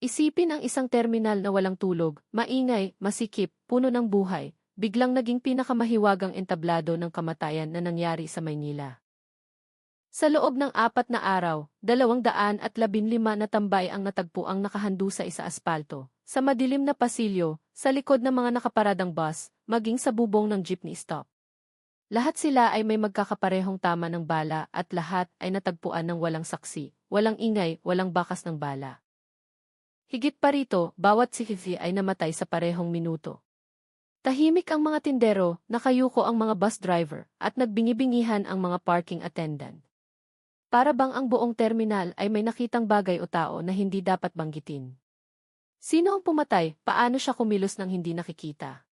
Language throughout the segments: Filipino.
Isipin ang isang terminal na walang tulog, maingay, masikip, puno ng buhay, biglang naging pinakamahiwagang entablado ng kamatayan na nangyari sa Maynila. Sa loob ng 4 na araw, 215 na tambay ang natagpuang nakahandusa sa aspalto, sa madilim na pasilyo, sa likod ng mga nakaparadang bus, maging sa bubong ng jeepney stop. Lahat sila ay may magkakaparehong tama ng bala at lahat ay natagpuan ng walang saksi, walang ingay, walang bakas ng bala. Higit pa rito, bawat sikisi ay namatay sa parehong minuto. Tahimik ang mga tindero, nakayuko ang mga bus driver, at nagbingi-bingihan ang mga parking attendant. Para bang ang buong terminal ay may nakitang bagay o tao na hindi dapat banggitin. Sino ang pumatay? Paano siya kumilos nang hindi nakikita?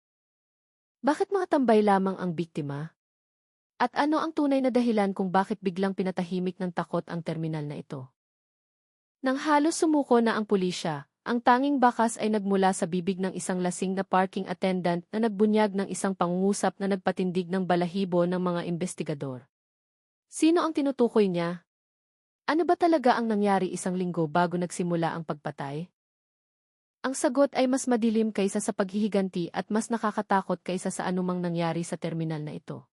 Bakit mga tambay lamang ang biktima? At ano ang tunay na dahilan kung bakit biglang pinatahimik ng takot ang terminal na ito? Nang halos sumuko na ang pulisya, ang tanging bakas ay nagmula sa bibig ng isang lasing na parking attendant na nagbunyag ng isang pangungusap na nagpatindig ng balahibo ng mga investigador. Sino ang tinutukoy niya? Ano ba talaga ang nangyari 1 linggo bago nagsimula ang pagpatay? Ang sagot ay mas madilim kaysa sa paghihiganti at mas nakakatakot kaysa sa anumang nangyari sa terminal na ito.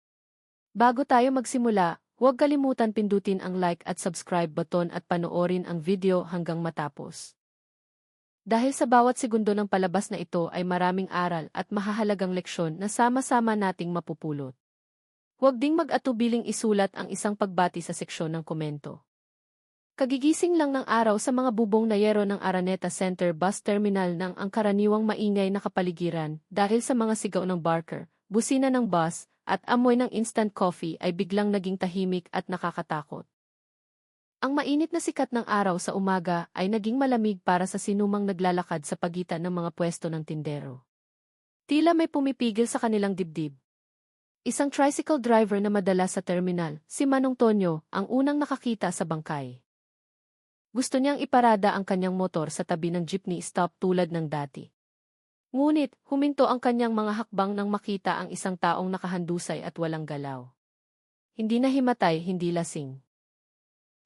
Bago tayo magsimula, huwag kalimutan pindutin ang like at subscribe button at panoorin ang video hanggang matapos. Dahil sa bawat segundo ng palabas na ito ay maraming aral at mahahalagang leksyon na sama-sama nating mapupulot. Huwag ding mag-atubiling isulat ang isang pagbati sa seksyon ng komento. Kagigising lang ng araw sa mga bubong na yero ng Araneta Center Bus Terminal ng ang karaniwang maingay na kapaligiran dahil sa mga sigaw ng barker, busina ng bus, at amoy ng instant coffee ay biglang naging tahimik at nakakatakot. Ang mainit na sikat ng araw sa umaga ay naging malamig para sa sinumang naglalakad sa pagitan ng mga pwesto ng tindero. Tila may pumipigil sa kanilang dibdib. Isang tricycle driver na madalas sa terminal, si Manong Tonyo, ang unang nakakita sa bangkay. Gusto niyang iparada ang kanyang motor sa tabi ng jeepney stop tulad ng dati. Ngunit, huminto ang kanyang mga hakbang nang makita ang isang taong nakahandusay at walang galaw. Hindi na himatay, hindi lasing.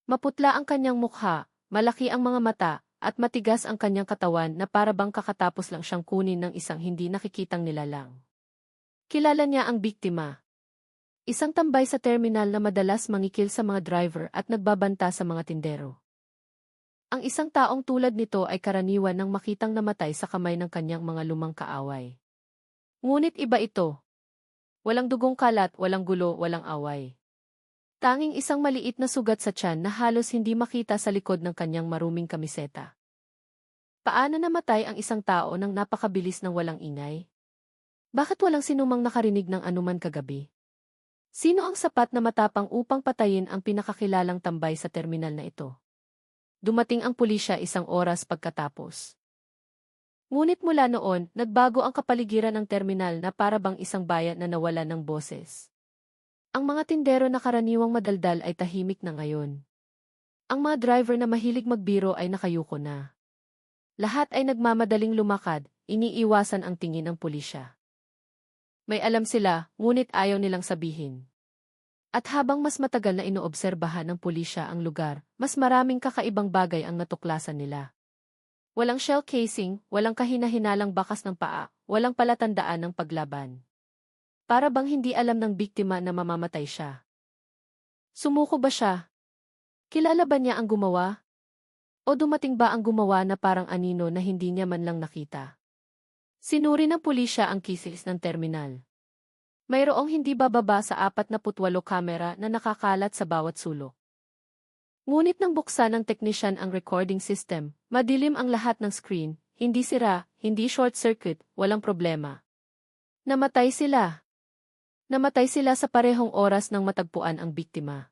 Maputla ang kanyang mukha, malaki ang mga mata, at matigas ang kanyang katawan na para bang kakatapos lang siyang kunin ng isang hindi nakikitang nilalang. Kilala niya ang biktima. Isang tambay sa terminal na madalas mangikil sa mga driver at nagbabanta sa mga tindero. Ang isang taong tulad nito ay karaniwan nang makitang namatay sa kamay ng kanyang mga lumang kaaway. Ngunit iba ito. Walang dugong kalat, walang gulo, walang away. Tanging isang maliit na sugat sa tiyan na halos hindi makita sa likod ng kanyang maruming kamiseta. Paano namatay ang isang tao nang napakabilis ng walang ingay? Bakit walang sinumang nakarinig ng anuman kagabi? Sino ang sapat na matapang upang patayin ang pinakakilalang tambay sa terminal na ito? Dumating ang pulisya 1 oras pagkatapos. Ngunit mula noon, nagbago ang kapaligiran ng terminal na para bang isang bayan na nawala ng boses. Ang mga tindero na karaniwang madaldal ay tahimik na ngayon. Ang mga driver na mahilig magbiro ay nakayuko na. Lahat ay nagmamadaling lumakad, iniiwasan ang tingin ng pulisya. May alam sila, ngunit ayaw nilang sabihin. At habang mas matagal na inoobserbahan ng pulisya ang lugar, mas maraming kakaibang bagay ang natuklasan nila. Walang shell casing, walang kahina-hinalang bakas ng paa, walang palatandaan ng paglaban. Para bang hindi alam ng biktima na mamamatay siya. Sumuko ba siya? Kilala ba niya ang gumawa? O dumating ba ang gumawa na parang anino na hindi niya man lang nakita? Sinuri ng pulisya ang kisis ng terminal. Mayroong hindi bababa sa 48 kamera na nakakalat sa bawat sulok. Ngunit nang buksan ng teknisyan ang recording system, madilim ang lahat ng screen, hindi sira, hindi short circuit, walang problema. Namatay sila. Namatay sila sa parehong oras nang matagpuan ang biktima.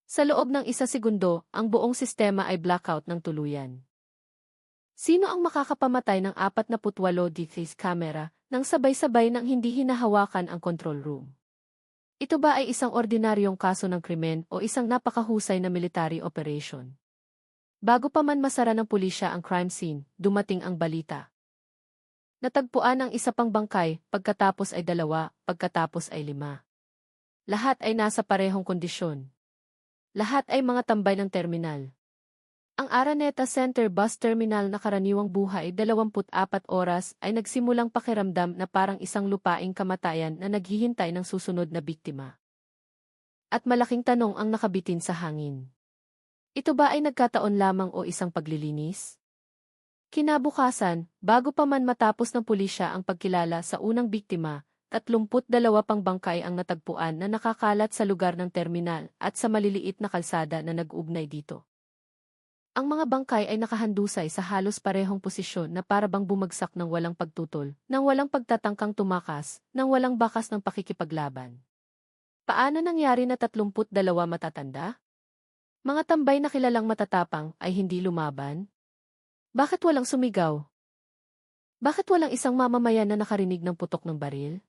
Sa loob ng 1 segundo, ang buong sistema ay blackout ng tuluyan. Sino ang makakapamatay ng 48 DVS camera nang sabay-sabay nang hindi hinahawakan ang control room? Ito ba ay isang ordinaryong kaso ng krimen o isang napakahusay na military operation? Bago pa man masara ng pulisya ang crime scene, dumating ang balita. Natagpuan ang isa pang bangkay, pagkatapos ay 2, pagkatapos ay 5. Lahat ay nasa parehong kondisyon. Lahat ay mga tambay ng terminal. Ang Araneta Center Bus Terminal na karaniwang buhay 24 oras ay nagsimulang pakiramdam na parang isang lupaing kamatayan na naghihintay ng susunod na biktima. At malaking tanong ang nakabitin sa hangin. Ito ba ay nagkataon lamang o isang paglilinis? Kinabukasan, bago pa man matapos ng pulisya ang pagkilala sa unang biktima, 32 pang bangkay ang natagpuan na nakakalat sa lugar ng terminal at sa maliliit na kalsada na nag-ugnay dito. Ang mga bangkay ay nakahandusay sa halos parehong posisyon na para bang bumagsak ng walang pagtutol, nang walang pagtatangkang tumakas, nang walang bakas ng pakikipaglaban. Paano nangyari na 32 matatanda? Mga tambay na kilalang matatapang ay hindi lumaban? Bakit walang sumigaw? Bakit walang isang mamamayan na nakarinig ng putok ng baril?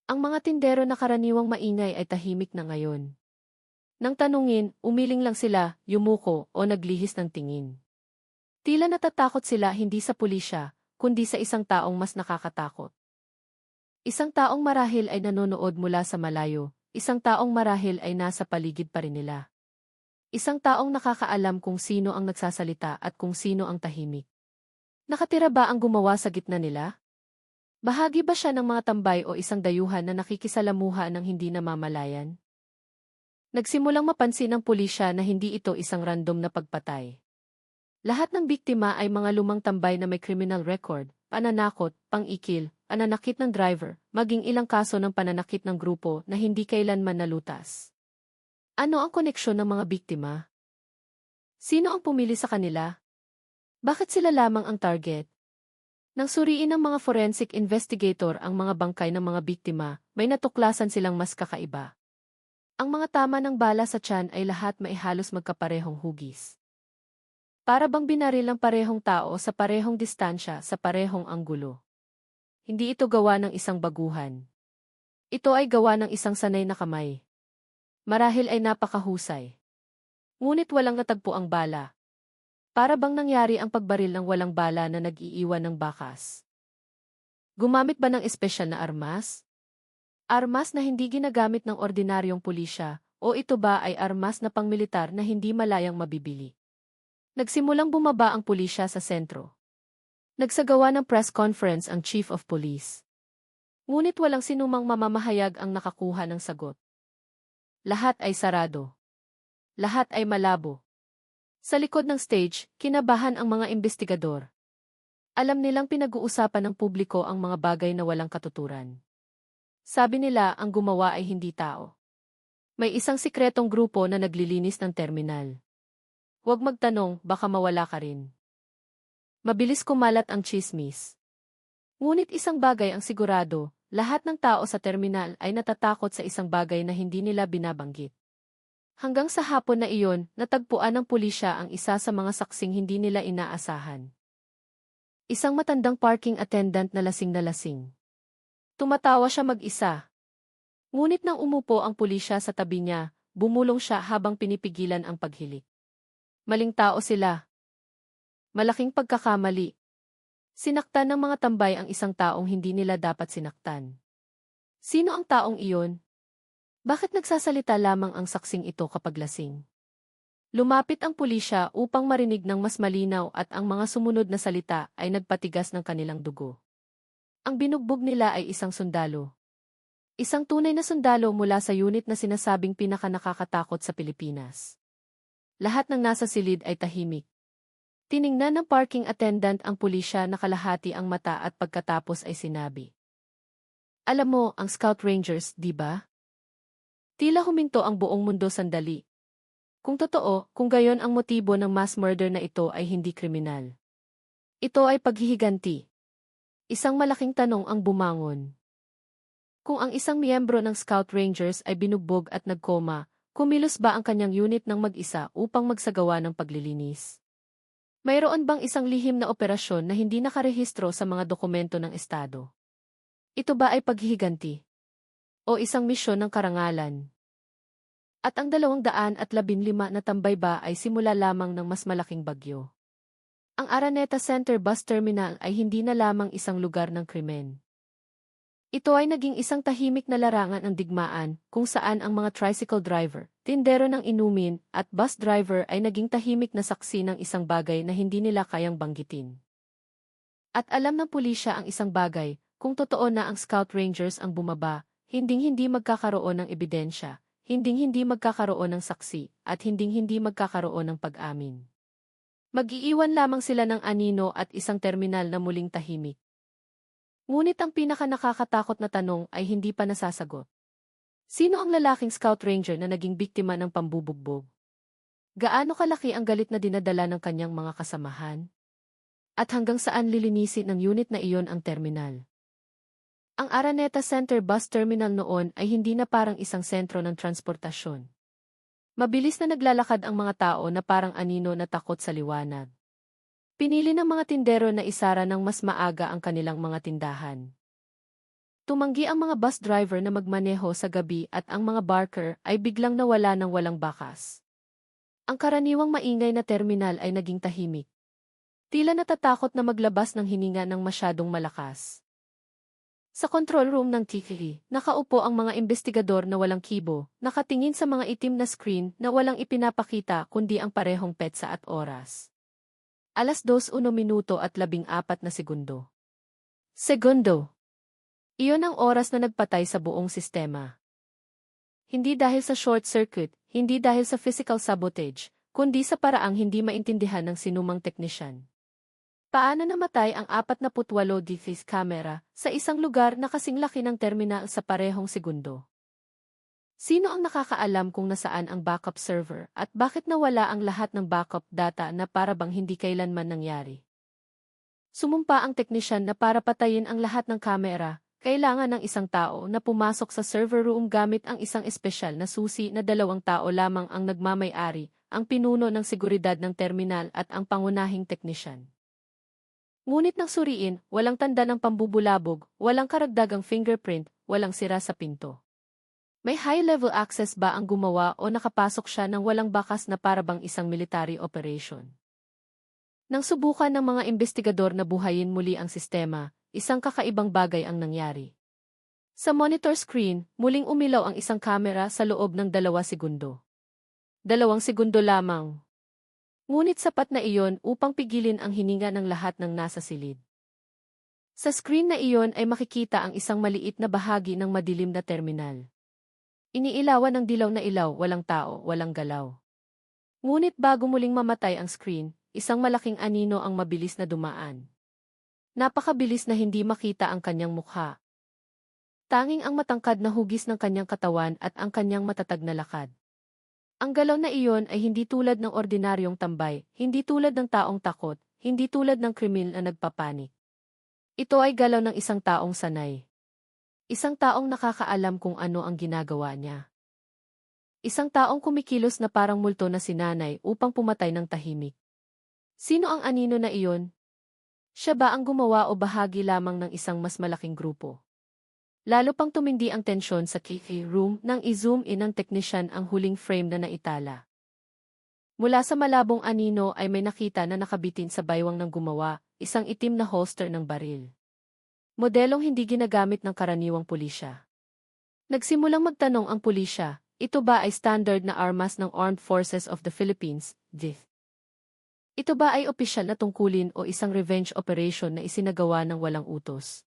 Ang mga tindero na karaniwang maingay ay tahimik na ngayon. Nang tanungin, umiling lang sila, yumuko, o naglihis ng tingin. Tila natatakot sila hindi sa pulisya, kundi sa isang taong mas nakakatakot. Isang taong marahil ay nanonood mula sa malayo, isang taong marahil ay nasa paligid pa rin nila. Isang taong nakakaalam kung sino ang nagsasalita at kung sino ang tahimik. Nakatira ba ang gumawa sa gitna nila? Bahagi ba siya ng mga tambay o isang dayuhan na nakikisalamuha ng hindi namamalayan? Nagsimulang mapansin ng pulisya na hindi ito isang random na pagpatay. Lahat ng biktima ay mga lumang tambay na may criminal record, pananakot, pang-ikil, pananakit ng driver, maging ilang kaso ng pananakit ng grupo na hindi kailanman nalutas. Ano ang koneksyon ng mga biktima? Sino ang pumili sa kanila? Bakit sila lamang ang target? Nang suriin ng mga forensic investigator ang mga bangkay ng mga biktima, may natuklasan silang mas kakaiba. Ang mga tama ng bala sa tiyan ay lahat may halos magkaparehong hugis. Para bang binaril ang parehong tao sa parehong distansya sa parehong anggulo. Hindi ito gawa ng isang baguhan. Ito ay gawa ng isang sanay na kamay. Marahil ay napakahusay. Ngunit walang natagpo ang bala. Para bang nangyari ang pagbaril ng walang bala na nag-iiwan ng bakas. Gumamit ba ng espesyal na armas? Armas na hindi ginagamit ng ordinaryong pulisya, o ito ba ay armas na pangmilitar na hindi malayang mabibili? Nagsimulang bumaba ang pulisya sa sentro. Nagsagawa ng press conference ang Chief of Police. Ngunit walang sinumang mamamahayag ang nakakuha ng sagot. Lahat ay sarado. Lahat ay malabo. Sa likod ng stage, kinabahan ang mga investigador. Alam nilang pinag-uusapan ng publiko ang mga bagay na walang katuturan. Sabi nila ang gumawa ay hindi tao. May isang sikretong grupo na naglilinis ng terminal. Huwag magtanong, baka mawala ka rin. Mabilis kumalat ang tsismis. Ngunit isang bagay ang sigurado, lahat ng tao sa terminal ay natatakot sa isang bagay na hindi nila binabanggit. Hanggang sa hapon na iyon, natagpuan ng pulisya ang isa sa mga saksing hindi nila inaasahan. Isang matandang parking attendant na lasing na lasing. Tumatawa siya mag-isa. Ngunit nang umupo ang pulisya sa tabi niya, bumulong siya habang pinipigilan ang paghilik. Maling tao sila. Malaking pagkakamali. Sinaktan ng mga tambay ang isang taong hindi nila dapat sinaktan. Sino ang taong iyon? Bakit nagsasalita lamang ang saksing ito kapag lasing? Lumapit ang pulisya upang marinig ng mas malinaw at ang mga sumunod na salita ay nagpatigas ng kanilang dugo. Ang binugbog nila ay isang sundalo. Isang tunay na sundalo mula sa unit na sinasabing pinakanakakatakot sa Pilipinas. Lahat ng nasa silid ay tahimik. Tiningnan ng parking attendant ang pulisya na kalahati ang mata at pagkatapos ay sinabi. Alam mo, ang Scout Rangers, di ba? Tila huminto ang buong mundo sandali. Kung totoo, kung gayon ang motibo ng mass murder na ito ay hindi kriminal. Ito ay paghihiganti. Isang malaking tanong ang bumangon. Kung ang isang miyembro ng Scout Rangers ay binugbog at nagkoma, kumilos ba ang kanyang unit ng mag-isa upang magsagawa ng paglilinis? Mayroon bang isang lihim na operasyon na hindi nakarehistro sa mga dokumento ng Estado? Ito ba ay paghihiganti? O isang misyon ng karangalan? At ang 215 na tambay ba ay simula lamang ng mas malaking bagyo? Ang Araneta Center Bus Terminal ay hindi na lamang isang lugar ng krimen. Ito ay naging isang tahimik na larangan ng digmaan kung saan ang mga tricycle driver, tindero ng inumin, at bus driver ay naging tahimik na saksi ng isang bagay na hindi nila kayang banggitin. At alam ng pulisya ang isang bagay, kung totoo na ang Scout Rangers ang bumaba, hinding-hindi magkakaroon ng ebidensya, hinding-hindi magkakaroon ng saksi, at hinding-hindi magkakaroon ng pag-amin. Mag-iiwan lamang sila ng anino at isang terminal na muling tahimik. Ngunit ang pinaka-nakakatakot na tanong ay hindi pa nasasagot. Sino ang lalaking Scout Ranger na naging biktima ng pambubugbog? Gaano kalaki ang galit na dinadala ng kanyang mga kasamahan? At hanggang saan lilinisin ng unit na iyon ang terminal? Ang Araneta Center Bus Terminal noon ay hindi na parang isang sentro ng transportasyon. Mabilis na naglalakad ang mga tao na parang anino na takot sa liwanag. Pinili ng mga tindero na isara ng mas maaga ang kanilang mga tindahan. Tumanggi ang mga bus driver na magmaneho sa gabi at ang mga barker ay biglang nawala ng walang bakas. Ang karaniwang maingay na terminal ay naging tahimik. Tila natatakot na maglabas ng hininga ng masyadong malakas. Sa control room ng TV, nakaupo ang mga investigador na walang kibo, nakatingin sa mga itim na screen na walang ipinapakita kundi ang parehong petsa at oras. 2:01 at 14 na segundo. Segundo. Iyon ang oras na nagpatay sa buong sistema. Hindi dahil sa short circuit, hindi dahil sa physical sabotage, kundi sa paraang hindi maintindihan ng sinumang teknisyan. Paano namatay ang 48 DVS camera sa isang lugar na kasing laki ng terminal sa parehong segundo? Sino ang nakakaalam kung nasaan ang backup server at bakit nawala ang lahat ng backup data na para bang hindi kailanman nangyari? Sumumpa ang teknisyan na para patayin ang lahat ng kamera, kailangan ng isang tao na pumasok sa server room gamit ang isang espesyal na susi na 2 tao lamang ang nagmamay-ari, ang pinuno ng seguridad ng terminal at ang pangunahing teknisyan. Ngunit nang suriin, walang tanda ng pambubulabog, walang karagdagang fingerprint, walang sira sa pinto. May high-level access ba ang gumawa o nakapasok siya ng walang bakas na parabang isang military operation? Nang subukan ng mga investigador na buhayin muli ang sistema, isang kakaibang bagay ang nangyari. Sa monitor screen, muling umilaw ang isang kamera sa loob ng 2 segundo. 2 segundo lamang. Ngunit sapat na iyon upang pigilin ang hininga ng lahat ng nasa silid. Sa screen na iyon ay makikita ang isang maliit na bahagi ng madilim na terminal. Iniilawan ng dilaw na ilaw, walang tao, walang galaw. Ngunit bago muling mamatay ang screen, isang malaking anino ang mabilis na dumaan. Napakabilis na hindi makita ang kanyang mukha. Tanging ang matangkad na hugis ng kanyang katawan at ang kanyang matatag na lakad. Ang galaw na iyon ay hindi tulad ng ordinaryong tambay, hindi tulad ng taong takot, hindi tulad ng kriminal na nagpapanik. Ito ay galaw ng isang taong sanay. Isang taong nakakaalam kung ano ang ginagawa niya. Isang taong kumikilos na parang multo na sinanay upang pumatay ng tahimik. Sino ang anino na iyon? Siya ba ang gumawa o bahagi lamang ng isang mas malaking grupo? Lalo pang tumindi ang tensyon sa TV room nang i-zoom in ng teknisyan ang huling frame na naitala. Mula sa malabong anino ay may nakita na nakabitin sa baywang ng gumawa, isang itim na holster ng baril. Modelong hindi ginagamit ng karaniwang pulisya. Nagsimulang magtanong ang pulisya, ito ba ay standard na armas ng Armed Forces of the Philippines, DIF? Ito ba ay opisyal na tungkulin o isang revenge operation na isinagawa ng walang utos?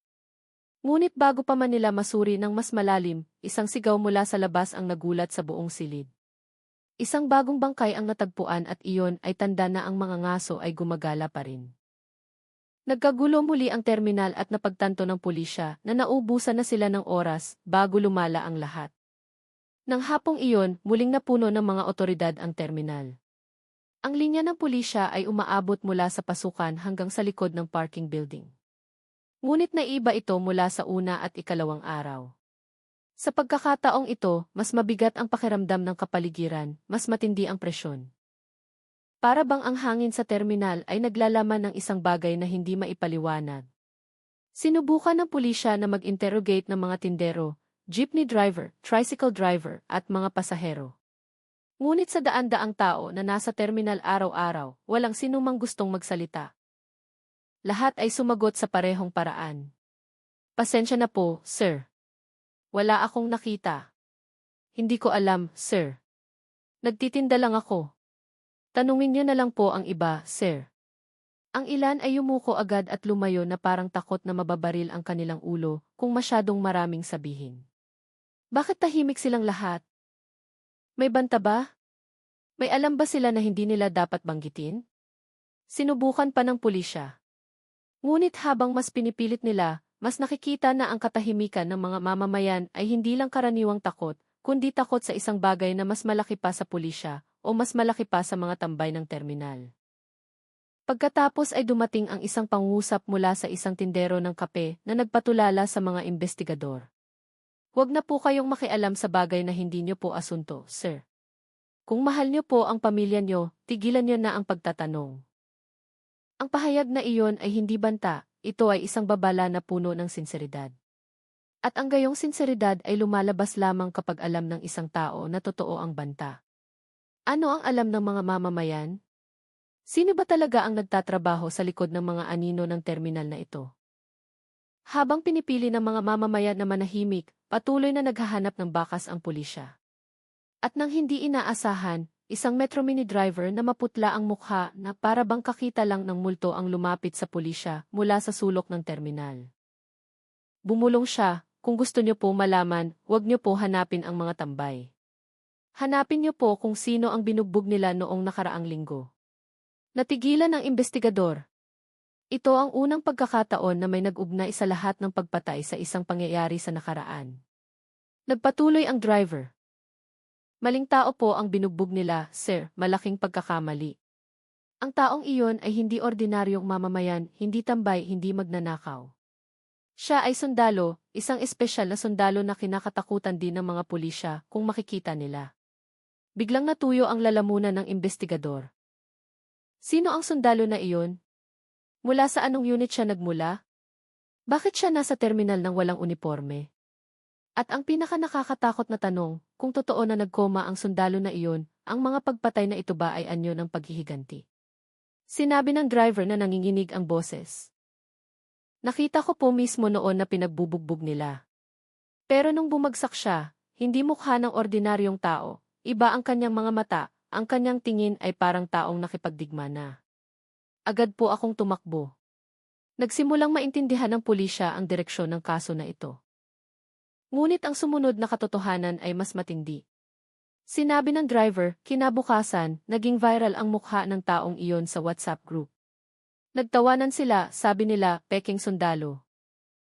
Ngunit bago pa man nila masuri ng mas malalim, isang sigaw mula sa labas ang nagulat sa buong silid. Isang bagong bangkay ang natagpuan at iyon ay tanda na ang mga ngaso ay gumagala pa rin. Nagkagulo muli ang terminal at napagtanto ng pulisya na naubusan na sila ng oras bago lumala ang lahat. Nang hapong iyon, muling napuno ng mga otoridad ang terminal. Ang linya ng pulisya ay umaabot mula sa pasukan hanggang sa likod ng parking building. Ngunit naiba ito mula sa una at ikalawang araw. Sa pagkakataong ito, mas mabigat ang pakiramdam ng kapaligiran, mas matindi ang presyon. Para bang ang hangin sa terminal ay naglalaman ng isang bagay na hindi maipaliwanag. Sinubukan ng pulisya na mag-interrogate ng mga tindero, jeepney driver, tricycle driver, at mga pasahero. Ngunit sa daan-daang tao na nasa terminal araw-araw, walang sinumang gustong magsalita. Lahat ay sumagot sa parehong paraan. Pasensya na po, sir. Wala akong nakita. Hindi ko alam, sir. Nagtitinda lang ako. Tanungin niyo na lang po ang iba, sir. Ang ilan ay yumuko agad at lumayo na parang takot na mababaril ang kanilang ulo kung masyadong maraming sabihin. Bakit tahimik silang lahat? May banta ba? May alam ba sila na hindi nila dapat banggitin? Sinubukan pa ng pulisya. Ngunit habang mas pinipilit nila, mas nakikita na ang katahimikan ng mga mamamayan ay hindi lang karaniwang takot, kundi takot sa isang bagay na mas malaki pa sa pulisya o mas malaki pa sa mga tambay ng terminal. Pagkatapos ay dumating ang isang pangusap mula sa isang tindero ng kape na nagpatulala sa mga investigador. Huwag na po kayong makialam sa bagay na hindi nyo po asunto, sir. Kung mahal nyo po ang pamilya nyo, tigilan nyo na ang pagtatanong. Ang pahayag na iyon ay hindi banta, ito ay isang babala na puno ng sinseridad. At ang gayong sinseridad ay lumalabas lamang kapag alam ng isang tao na totoo ang banta. Ano ang alam ng mga mamamayan? Sino ba talaga ang nagtatrabaho sa likod ng mga anino ng terminal na ito? Habang pinipili ng mga mamamayan na manahimik, patuloy na naghahanap ng bakas ang pulisya. At nang hindi inaasahan, isang Metro Mini driver na maputla ang mukha na para bang kakita lang ng multo ang lumapit sa pulisya mula sa sulok ng terminal. Bumulong siya, kung gusto niyo po malaman, huwag niyo po hanapin ang mga tambay. Hanapin niyo po kung sino ang binugbog nila noong nakaraang linggo. Natigilan ng investigador. Ito ang unang pagkakataon na may nag-ugnay sa lahat ng pagpatay sa isang pangyayari sa nakaraan. Nagpatuloy ang driver. Maling tao po ang binugbog nila, sir, malaking pagkakamali. Ang taong iyon ay hindi ordinaryong mamamayan, hindi tambay, hindi magnanakaw. Siya ay sundalo, isang espesyal na sundalo na kinakatakutan din ng mga pulisya kung makikita nila. Biglang natuyo ang lalamunan ng investigador. Sino ang sundalo na iyon? Mula sa anong unit siya nagmula? Bakit siya nasa terminal ng walang uniforme? At ang pinaka-nakakatakot na tanong, kung totoo na nagkoma ang sundalo na iyon, ang mga pagpatay na ito ba ay anyo ng paghihiganti? Sinabi ng driver na nanginginig ang boses. Nakita ko po mismo noon na pinagbubugbog nila. Pero nung bumagsak siya, hindi mukha ng ordinaryong tao, iba ang kanyang mga mata, ang kanyang tingin ay parang taong nakipagdigma na. Agad po akong tumakbo. Nagsimulang maintindihan ng pulisya ang direksyon ng kaso na ito. Ngunit ang sumunod na katotohanan ay mas matindi. Sinabi ng driver, kinabukasan, naging viral ang mukha ng taong iyon sa WhatsApp group. Nagtawanan sila, sabi nila, peking sundalo.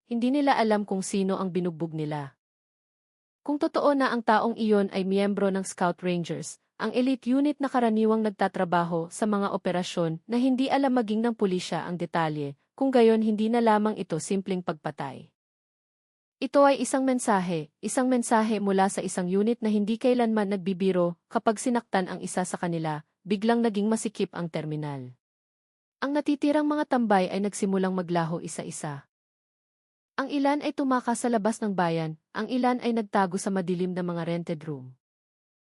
Hindi nila alam kung sino ang binugbog nila. Kung totoo na ang taong iyon ay miyembro ng Scout Rangers, ang elite unit na karaniwang nagtatrabaho sa mga operasyon na hindi alam maging ng pulisya ang detalye, kung gayon hindi na lamang ito simpleng pagpatay. Ito ay isang mensahe mula sa isang unit na hindi kailanman nagbibiro kapag sinaktan ang isa sa kanila, biglang naging masikip ang terminal. Ang natitirang mga tambay ay nagsimulang maglaho isa-isa. Ang ilan ay tumakas sa labas ng bayan, ang ilan ay nagtago sa madilim na mga rented room.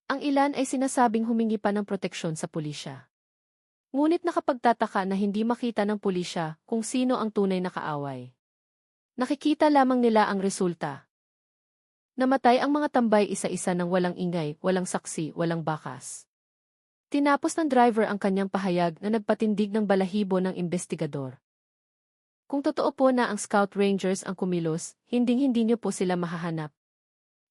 Ang ilan ay sinasabing humingi pa ng proteksyon sa pulisya. Ngunit nakapagtataka na hindi makita ng pulisya kung sino ang tunay na kaaway. Nakikita lamang nila ang resulta. Namatay ang mga tambay isa-isa ng walang ingay, walang saksi, walang bakas. Tinapos ng driver ang kanyang pahayag na nagpatindig ng balahibo ng investigador. Kung totoo po na ang Scout Rangers ang kumilos, hinding-hindi niyo po sila mahahanap.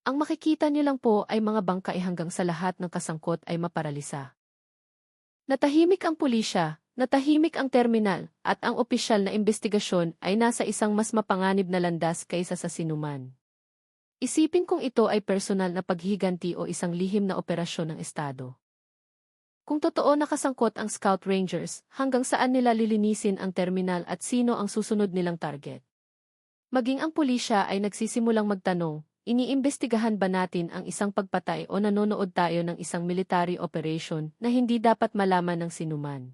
Ang makikita niyo lang po ay mga bangkay hanggang sa lahat ng kasangkot ay maparalisa. Natahimik ang pulisya, natahimik ang terminal, at ang opisyal na investigasyon ay nasa isang mas mapanganib na landas kaysa sa sinuman. Isipin kung ito ay personal na paghiganti o isang lihim na operasyon ng Estado. Kung totoo nakasangkot ang Scout Rangers, hanggang saan nila lilinisin ang terminal at sino ang susunod nilang target? Maging ang pulisya ay nagsisimulang magtanong, iniimbestigahan ba natin ang isang pagpatay o nanonood tayo ng isang military operation na hindi dapat malaman ng sinuman?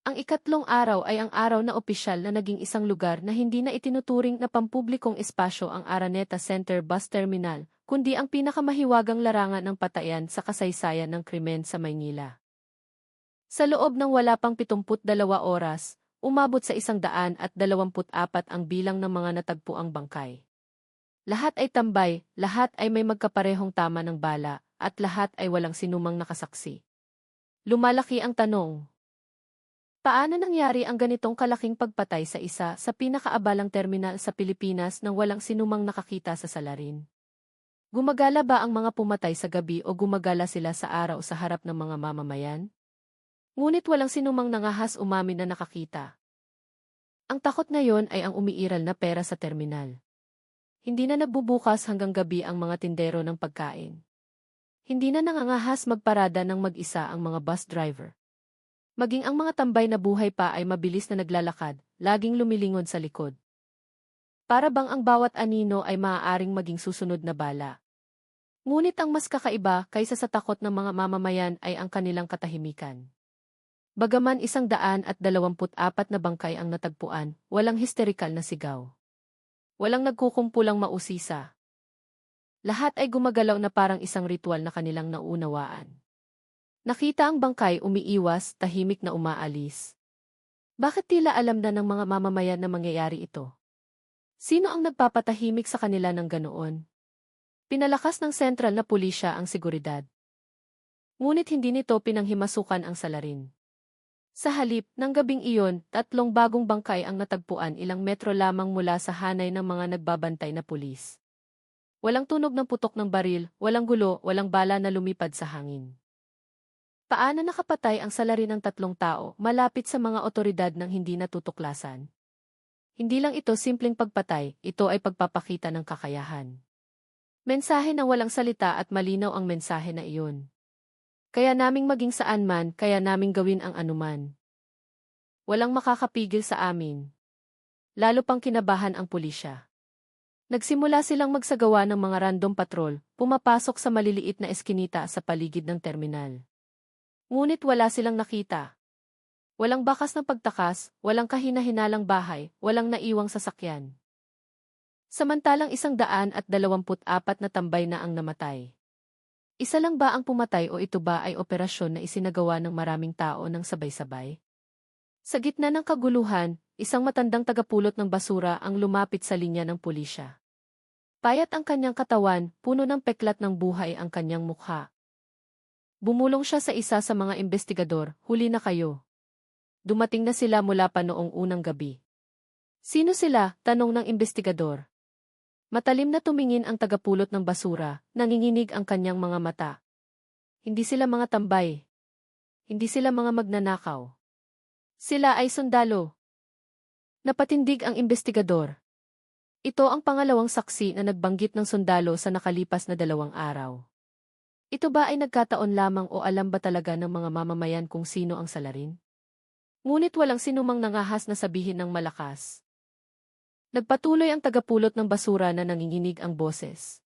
Ang ikatlong araw ay ang araw na opisyal na naging isang lugar na hindi na itinuturing na pampublikong espasyo ang Araneta Center Bus Terminal, kundi ang pinakamahiwagang larangan ng patayan sa kasaysayan ng krimen sa Maynila. Sa loob ng wala pang 72 oras, umabot sa 124 ang bilang ng mga natagpuang bangkay. Lahat ay tambay, lahat ay may magkaparehong tama ng bala, at lahat ay walang sinumang nakasaksi. Lumalaki ang tanong. Paano nangyari ang ganitong kalaking pagpatay sa isa sa pinakaabalang terminal sa Pilipinas nang walang sinumang nakakita sa salarin? Gumagala ba ang mga pumatay sa gabi o gumagala sila sa araw sa harap ng mga mamamayan? Ngunit walang sinumang nangahas umamin na nakakita. Ang takot ngayon ay ang umiiral na pera sa terminal. Hindi na nagbubukas hanggang gabi ang mga tindero ng pagkain. Hindi na nangangahas magparada ng mag-isa ang mga bus driver. Maging ang mga tambay na buhay pa ay mabilis na naglalakad, laging lumilingon sa likod. Para bang ang bawat anino ay maaaring maging susunod na bala. Ngunit ang mas kakaiba kaysa sa takot ng mga mamamayan ay ang kanilang katahimikan. Bagaman 124 na bangkay ang natagpuan, walang histerikal na sigaw. Walang nagkukumpulang mausisa. Lahat ay gumagalaw na parang isang ritual na kanilang naunawaan. Nakita ang bangkay umiiwas, tahimik na umaalis. Bakit tila alam na ng mga mamamayan na mangyayari ito? Sino ang nagpapatahimik sa kanila ng ganoon? Pinalakas ng sentral na pulisya ang seguridad. Ngunit hindi nito pinanghimasukan ang salarin. Sa halip, ng gabing iyon, 3 bagong bangkay ang natagpuan ilang metro lamang mula sa hanay ng mga nagbabantay na pulis. Walang tunog ng putok ng baril, walang gulo, walang bala na lumipad sa hangin. Paano nakapatay ang salarin ng 3 tao malapit sa mga otoridad ng hindi natutuklasan? Hindi lang ito simpleng pagpatay, ito ay pagpapakita ng kakayahan. Mensahe na walang salita at malinaw ang mensahe na iyon. Kaya naming maging saan man, kaya naming gawin ang anuman. Walang makakapigil sa amin. Lalo pang kinabahan ang pulisya. Nagsimula silang magsagawa ng mga random patrol, pumapasok sa maliliit na eskinita sa paligid ng terminal. Ngunit wala silang nakita. Walang bakas ng pagtakas, walang kahina-hinalang bahay, walang naiwang sasakyan. Samantalang 124 na tambay na ang namatay. Isa lang ba ang pumatay o ito ba ay operasyon na isinagawa ng maraming tao ng sabay-sabay? Sa gitna ng kaguluhan, isang matandang tagapulot ng basura ang lumapit sa linya ng pulisya. Payat ang kanyang katawan, puno ng peklat ng buhay ang kanyang mukha. Bumulong siya sa isa sa mga investigador, huli na kayo. Dumating na sila mula pa noong unang gabi. Sino sila? Tanong ng investigador. Matalim na tumingin ang tagapulot ng basura, nanginginig ang kanyang mga mata. Hindi sila mga tambay. Hindi sila mga magnanakaw. Sila ay sundalo. Napatindig ang investigador. Ito ang pangalawang saksi na nagbanggit ng sundalo sa nakalipas na 2 araw. Ito ba ay nagkataon lamang o alam ba talaga ng mga mamamayan kung sino ang salarin? Ngunit walang sinumang nangahas na sabihin ng malakas. Nagpatuloy ang tagapulot ng basura na nanginginig ang boses.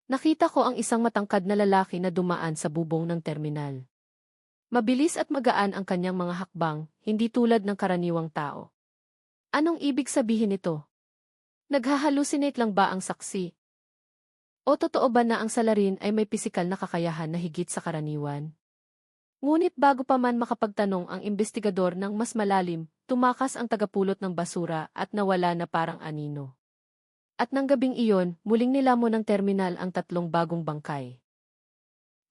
Nakita ko ang isang matangkad na lalaki na dumaan sa bubong ng terminal. Mabilis at magaan ang kanyang mga hakbang, hindi tulad ng karaniwang tao. Anong ibig sabihin nito? Naghahalusinate lang ba ang saksi? O totoo ba na ang salarin ay may pisikal na kakayahan na higit sa karaniwan? Ngunit bago pa man makapagtanong ang investigador ng mas malalim, tumakas ang tagapulot ng basura at nawala na parang anino. At nang gabing iyon, muling nilamon ng terminal ang 3 bagong bangkay.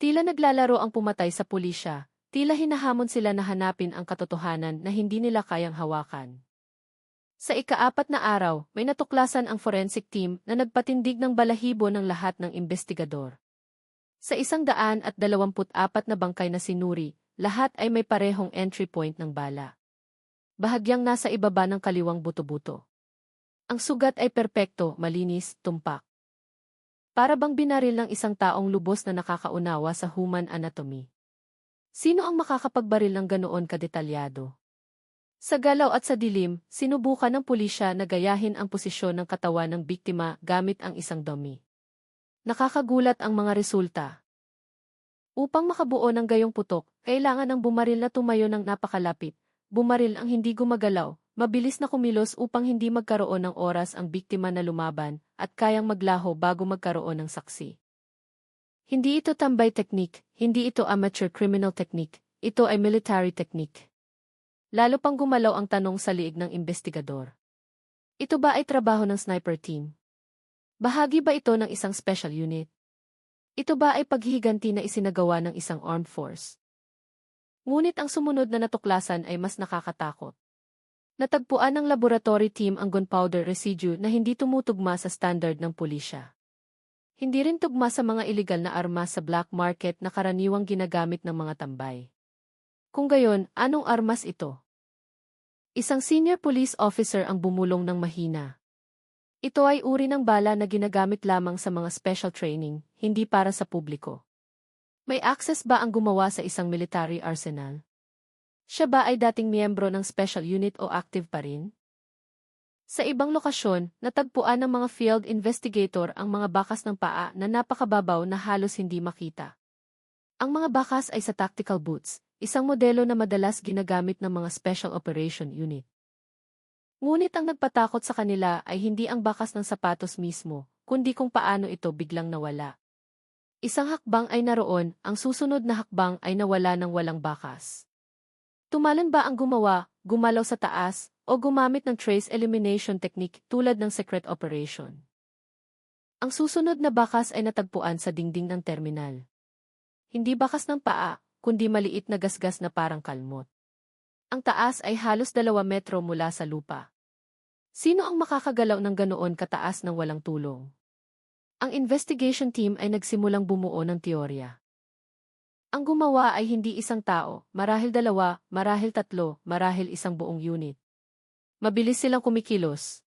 Tila naglalaro ang pumatay sa pulisya, tila hinahamon sila na hanapin ang katotohanan na hindi nila kayang hawakan. Sa ika-4 na araw, may natuklasan ang forensic team na nagpatindig ng balahibo ng lahat ng investigador. Sa 124 na bangkay na sinuri, lahat ay may parehong entry point ng bala. Bahagyang nasa ibaba ng kaliwang buto-buto. Ang sugat ay perpekto, malinis, tumpak. Para bang binaril ng isang taong lubos na nakakaunawa sa human anatomy. Sino ang makakapagbaril ng ganoon kadetalyado? Sa galaw at sa dilim, sinubukan ng pulisya na gayahin ang posisyon ng katawan ng biktima gamit ang isang dummy. Nakakagulat ang mga resulta. Upang makabuo ng gayong putok, kailangan ng bumaril na tumayo ng napakalapit, bumaril ang hindi gumagalaw, mabilis na kumilos upang hindi magkaroon ng oras ang biktima na lumaban, at kayang maglaho bago magkaroon ng saksi. Hindi ito tambay technique, hindi ito amateur criminal technique, ito ay military technique. Lalo pang gumalaw ang tanong sa liig ng investigador. Ito ba ay trabaho ng sniper team? Bahagi ba ito ng isang special unit? Ito ba ay paghihiganti na isinagawa ng isang armed force? Ngunit ang sumunod na natuklasan ay mas nakakatakot. Natagpuan ng laboratory team ang gunpowder residue na hindi tumutugma sa standard ng pulisya. Hindi rin tugma sa mga iligal na armas sa black market na karaniwang ginagamit ng mga tambay. Kung gayon, anong armas ito? Isang senior police officer ang bumulong ng mahina. Ito ay uri ng bala na ginagamit lamang sa mga special training, hindi para sa publiko. May access ba ang gumawa sa isang military arsenal? Siya ba ay dating miyembro ng special unit o active pa rin? Sa ibang lokasyon, natagpuan ng mga field investigator ang mga bakas ng paa na napakababaw na halos hindi makita. Ang mga bakas ay sa tactical boots, isang modelo na madalas ginagamit ng mga special operation unit. Ngunit ang nagpatakot sa kanila ay hindi ang bakas ng sapatos mismo, kundi kung paano ito biglang nawala. Isang hakbang ay naroon, ang susunod na hakbang ay nawala ng walang bakas. Tumalon ba ang gumawa, gumalaw sa taas, o gumamit ng trace elimination technique tulad ng secret operation? Ang susunod na bakas ay natagpuan sa dingding ng terminal. Hindi bakas ng paa, kundi maliit na gasgas na parang kalmot. Ang taas ay halos 2 metro mula sa lupa. Sino ang makakagalaw ng ganoon kataas ng walang tulong? Ang investigation team ay nagsimulang bumuo ng teorya. Ang gumawa ay hindi isang tao, marahil 2, marahil 3, marahil isang buong unit. Mabilis silang kumikilos.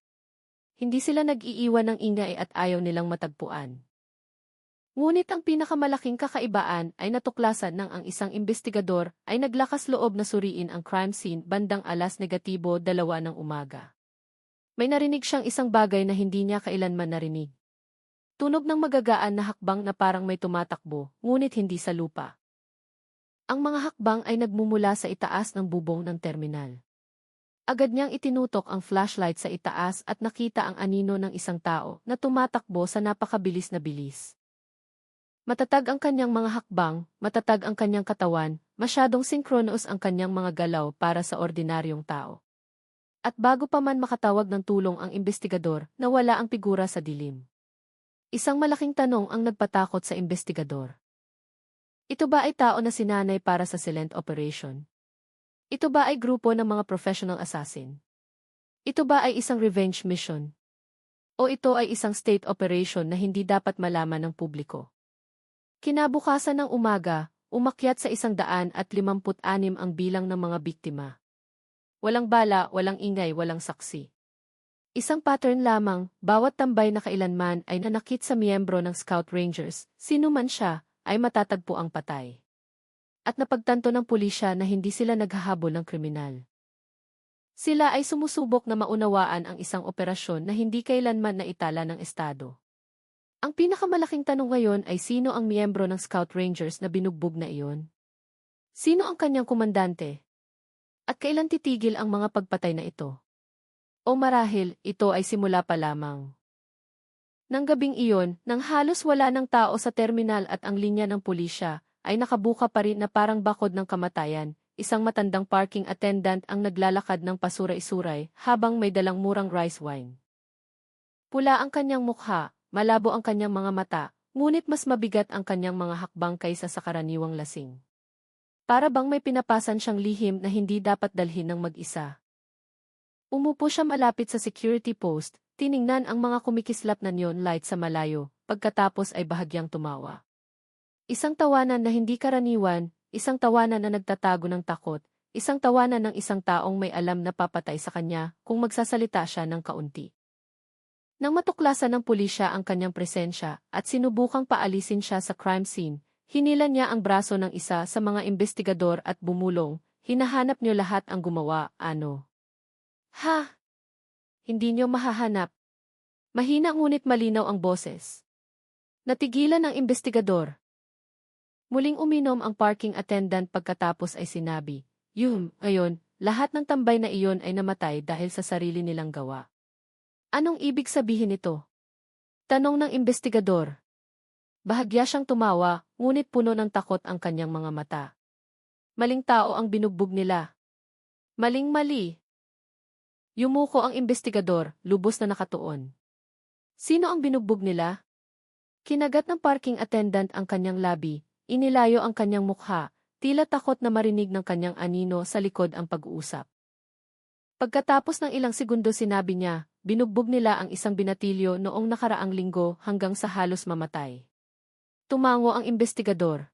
Hindi sila nag-iiwan ng ingay at ayaw nilang matagpuan. Ngunit ang pinakamalaking kakaibaan ay natuklasan nang ang isang investigador ay naglakas loob na suriin ang crime scene bandang 2:00 ng umaga. May narinig siyang isang bagay na hindi niya kailanman narinig. Tunog ng magagaan na hakbang na parang may tumatakbo, ngunit hindi sa lupa. Ang mga hakbang ay nagmumula sa itaas ng bubong ng terminal. Agad niyang itinutok ang flashlight sa itaas at nakita ang anino ng isang tao na tumatakbo sa napakabilis na bilis. Matatag ang kanyang mga hakbang, matatag ang kanyang katawan, masyadong synchronous ang kanyang mga galaw para sa ordinaryong tao. At bago pa man makatawag ng tulong ang investigador, nawala ang figura sa dilim. Isang malaking tanong ang nagpatakot sa investigador. Ito ba ay tao na sinanay para sa silent operation? Ito ba ay grupo ng mga professional assassin? Ito ba ay isang revenge mission? O ito ay isang state operation na hindi dapat malaman ng publiko? Kinabukasan ng umaga, umakyat sa 156 ang bilang ng mga biktima. Walang bala, walang ingay, walang saksi. Isang pattern lamang, bawat tambay na kailanman ay nanakit sa miyembro ng Scout Rangers, sino man siya, ay matatagpo ang patay. At napagtanto ng pulisya na hindi sila naghahabol ng kriminal. Sila ay sumusubok na maunawaan ang isang operasyon na hindi kailanman naitala ng Estado. Ang pinakamalaking tanong ngayon ay sino ang miyembro ng Scout Rangers na binugbog na iyon? Sino ang kanyang komandante? At kailan titigil ang mga pagpatay na ito? O marahil, ito ay simula pa lamang. Nang gabing iyon, nang halos wala ng tao sa terminal at ang linya ng pulisya, ay nakabuka pa rin na parang bakod ng kamatayan, isang matandang parking attendant ang naglalakad ng pasuray-suray habang may dalang murang rice wine. Pula ang kanyang mukha. Malabo ang kanyang mga mata, ngunit mas mabigat ang kanyang mga hakbang kaysa sa karaniwang lasing. Para bang may pinapasan siyang lihim na hindi dapat dalhin ng mag-isa. Umupo siya malapit sa security post, tiningnan ang mga kumikislap na neon light sa malayo, pagkatapos ay bahagyang tumawa. Isang tawanan na hindi karaniwan, isang tawanan na nagtatago ng takot, isang tawanan ng isang taong may alam na papatay sa kanya kung magsasalita siya ng kaunti. Nang matuklasan ng pulisya ang kanyang presensya at sinubukang paalisin siya sa crime scene, hinila niya ang braso ng isa sa mga investigador at bumulong, "Hinahanap niyo lahat ang gumawa, ano?" "Ha? Hindi niyo mahahanap." Mahina ngunit malinaw ang boses. Natigilan ang investigador. Muling uminom ang parking attendant pagkatapos ay sinabi, Ngayon, lahat ng tambay na iyon ay namatay dahil sa sarili nilang gawa." "Anong ibig sabihin nito?" tanong ng investigador. Bahagya siyang tumawa, ngunit puno ng takot ang kanyang mga mata. "Maling tao ang binugbog nila. Maling-mali. Yumuko ang investigador, lubos na nakatuon. Sino ang binugbog nila? Kinagat ng parking attendant ang kanyang labi, inilayo ang kanyang mukha, tila takot na marinig ng kanyang anino sa likod ang pag-uusap. Pagkatapos ng ilang segundo sinabi niya, binugbog nila ang isang binatilyo noong nakaraang linggo hanggang sa halos mamatay. Tumango ang investigador.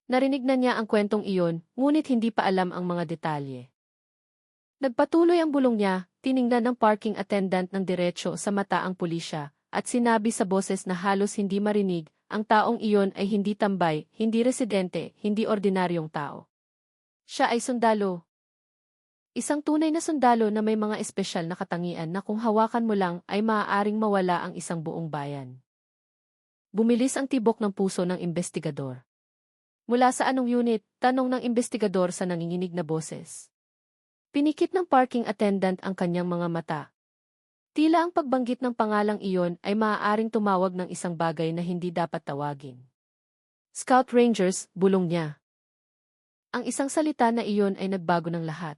Narinig na niya ang kwentong iyon, ngunit hindi pa alam ang mga detalye. Nagpatuloy ang bulong niya, tiningnan ng parking attendant ng diretso sa mata ang pulisya, at sinabi sa boses na halos hindi marinig, ang taong iyon ay hindi tambay, hindi residente, hindi ordinaryong tao. Siya ay sundalo. Isang tunay na sundalo na may mga espesyal na katangian na kung hawakan mo lang ay maaaring mawala ang isang buong bayan. Bumilis ang tibok ng puso ng investigador. Mula sa anong unit? Tanong ng investigador sa nanginginig na boses. Pinikit ng parking attendant ang kanyang mga mata. Tila ang pagbanggit ng pangalang iyon ay maaaring tumawag ng isang bagay na hindi dapat tawagin. Scout Rangers, bulong niya. Ang isang salita na iyon ay nagbago ng lahat.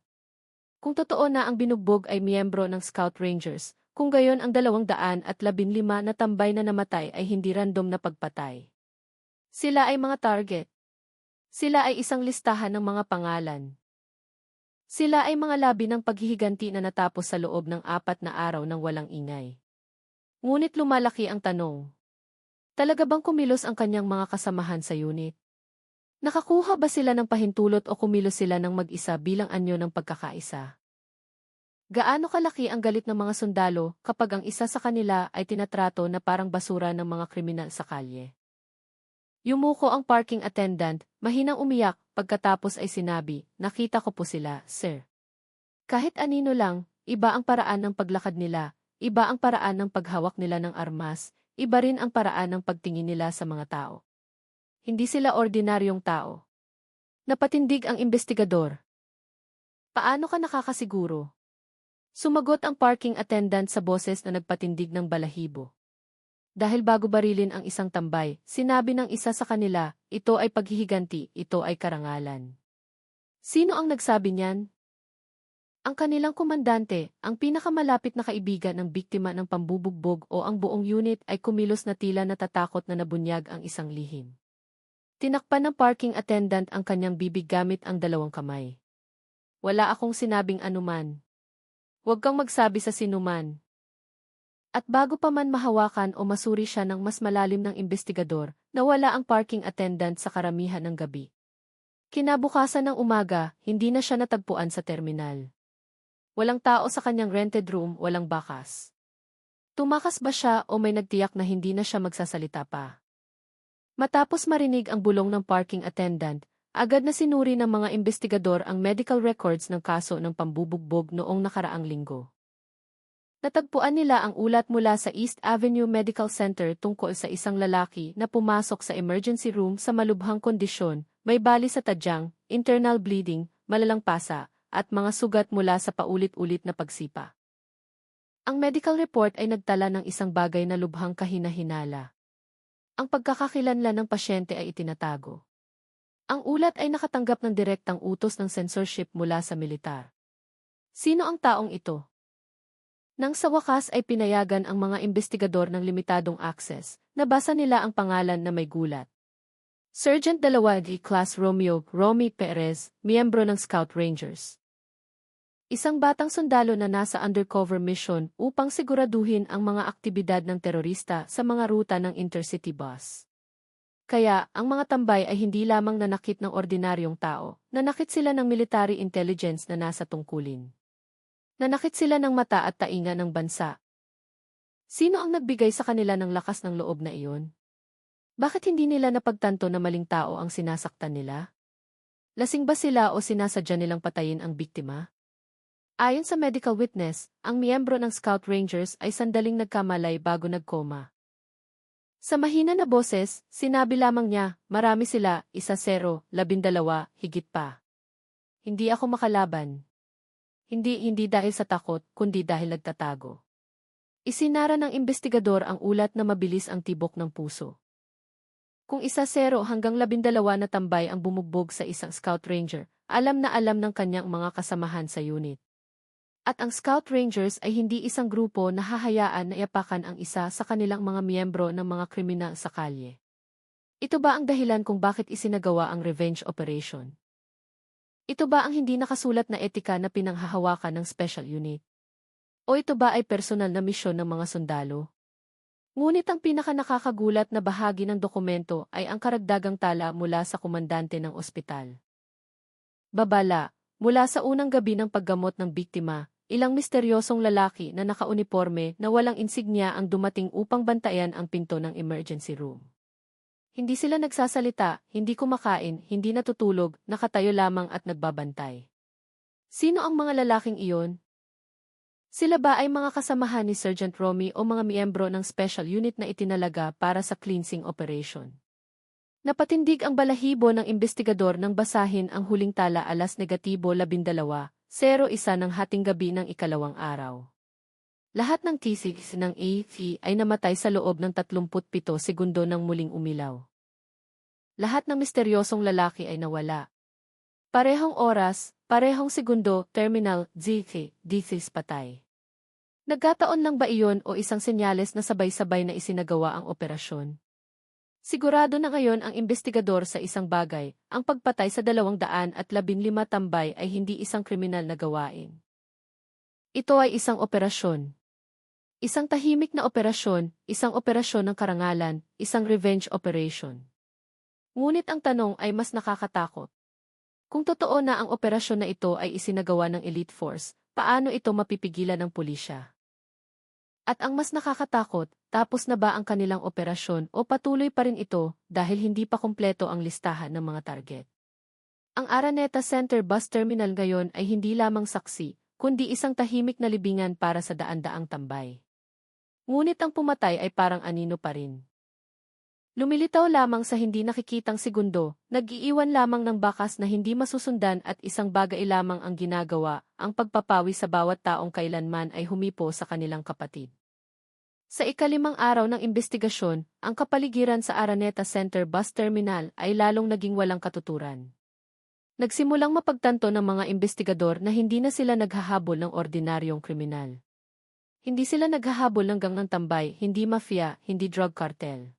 Kung totoo na ang binugbog ay miyembro ng Scout Rangers, kung gayon ang 215 na tambay na namatay ay hindi random na pagpatay. Sila ay mga target. Sila ay isang listahan ng mga pangalan. Sila ay mga labi ng paghihiganti na natapos sa loob ng 4 na araw ng walang ingay. Ngunit lumalaki ang tanong. Talaga bang kumilos ang kanyang mga kasamahan sa unit? Nakakuha ba sila ng pahintulot o kumilos sila ng mag-isa bilang anyo ng pagkakaisa? Gaano kalaki ang galit ng mga sundalo kapag ang isa sa kanila ay tinatrato na parang basura ng mga kriminal sa kalye? Yumuko ang parking attendant, mahinang umiyak, pagkatapos ay sinabi, nakita ko po sila, sir. Kahit anino lang, iba ang paraan ng paglakad nila, iba ang paraan ng paghawak nila ng armas, iba rin ang paraan ng pagtingin nila sa mga tao. Hindi sila ordinaryong tao. Napatindig ang investigador. Paano ka nakakasiguro? Sumagot ang parking attendant sa boses na nagpatindig ng balahibo. Dahil bago barilin ang isang tambay, sinabi ng isa sa kanila, ito ay paghihiganti, ito ay karangalan. Sino ang nagsabi niyan? Ang kanilang komandante, ang pinakamalapit na kaibigan ng biktima ng pambubugbog o ang buong unit ay kumilos na tila natatakot na nabunyag ang isang lihim. Tinakpan ng parking attendant ang kanyang bibig gamit ang 2 kamay. Wala akong sinabing anuman. Huwag kang magsabi sa sinuman. At bago pa man mahawakan o masuri siya ng mas malalim ng investigador, nawala ang parking attendant sa karamihan ng gabi. Kinabukasan ng umaga, hindi na siya natagpuan sa terminal. Walang tao sa kanyang rented room, walang bakas. Tumakas ba siya o may nagtiyak na hindi na siya magsasalita pa? Matapos marinig ang bulong ng parking attendant, agad na sinuri ng mga investigador ang medical records ng kaso ng pambubugbog noong nakaraang linggo. Natagpuan nila ang ulat mula sa East Avenue Medical Center tungkol sa isang lalaki na pumasok sa emergency room sa malubhang kondisyon, may bali sa tadyang, internal bleeding, malalang pasa, at mga sugat mula sa paulit-ulit na pagsipa. Ang medical report ay nagtala ng isang bagay na lubhang kahina-hinala. Ang pagkakakilanlan ng pasyente ay itinatago. Ang ulat ay nakatanggap ng direktang utos ng censorship mula sa militar. Sino ang taong ito? Nang sa wakas ay pinayagan ang mga investigador ng limitadong access, nabasa nila ang pangalan na may gulat. Sergeant 2 Class Romeo Romy Perez, miyembro ng Scout Rangers. Isang batang sundalo na nasa undercover mission upang siguraduhin ang mga aktibidad ng terorista sa mga ruta ng intercity bus. Kaya, ang mga tambay ay hindi lamang nanakit ng ordinaryong tao, nanakit sila ng military intelligence na nasa tungkulin. Nanakit sila ng mata at tainga ng bansa. Sino ang nagbigay sa kanila ng lakas ng loob na iyon? Bakit hindi nila napagtanto na maling tao ang sinasaktan nila? Lasing ba sila o sinasadya nilang patayin ang biktima? Ayon sa medical witness, ang miyembro ng Scout Rangers ay sandaling nagkamalay bago nagkoma. Sa mahina na boses, sinabi lamang niya, marami sila, 1-0, 12, higit pa. Hindi ako makalaban. Hindi dahil sa takot, kundi dahil nagtatago. Isinara ng investigador ang ulat na mabilis ang tibok ng puso. Kung 1-0 hanggang 12 na tambay ang bumugbog sa isang Scout Ranger, alam na alam ng kanyang mga kasamahan sa unit. At ang Scout Rangers ay hindi isang grupo na hahayaan na iapakan ang isa sa kanilang mga miyembro ng mga kriminal sa kalye. Ito ba ang dahilan kung bakit isinagawa ang revenge operation? Ito ba ang hindi nakasulat na etika na pinanghahawakan ng special unit? O ito ba ay personal na misyon ng mga sundalo? Ngunit ang pinakanakakagulat na bahagi ng dokumento ay ang karagdagang tala mula sa komandante ng ospital. Babala, mula sa unang gabi ng paggamot ng biktima, ilang misteryosong lalaki na nakauniporme na walang insignya ang dumating upang bantayan ang pinto ng emergency room. Hindi sila nagsasalita, hindi kumakain, hindi natutulog, nakatayo lamang at nagbabantay. Sino ang mga lalaking iyon? Sila ba ay mga kasamahan ni Sergeant Romy o mga miyembro ng special unit na itinalaga para sa cleansing operation? Napatindig ang balahibo ng investigador nang basahin ang huling tala -12:01 ng hating gabi ng ikalawang araw. Lahat ng tisig ng AV ay namatay sa loob ng 37 segundo nang muling umilaw. Lahat ng misteryosong lalaki ay nawala. Parehong oras, parehong segundo, terminal, DCs patay. Nagkataon lang ba iyon o isang senyales na sabay-sabay na isinagawa ang operasyon? Sigurado na ngayon ang investigador sa isang bagay, ang pagpatay sa 215 tambay ay hindi isang kriminal na gawain. Ito ay isang operasyon. Isang tahimik na operasyon, isang operasyon ng karangalan, isang revenge operation. Ngunit ang tanong ay mas nakakatakot. Kung totoo na ang operasyon na ito ay isinagawa ng elite force, paano ito mapipigilan ng pulisya? At ang mas nakakatakot, tapos na ba ang kanilang operasyon o patuloy pa rin ito dahil hindi pa kumpleto ang listahan ng mga target? Ang Araneta Center Bus Terminal ngayon ay hindi lamang saksi, kundi isang tahimik na libingan para sa daan-daang tambay. Ngunit ang pumatay ay parang anino pa rin. Lumilitaw lamang sa hindi nakikitang segundo, nag-iiwan lamang ng bakas na hindi masusundan at isang bagay lamang ang ginagawa, ang pagpapawi sa bawat taong kailanman ay humipo sa kanilang kapatid. Sa ikalimang araw ng investigasyon, ang kapaligiran sa Araneta Center Bus Terminal ay lalong naging walang katuturan. Nagsimulang mapagtanto ng mga investigador na hindi na sila naghahabol ng ordinaryong kriminal. Hindi sila naghahabol ng gang ng tambay, hindi mafia, hindi drug cartel.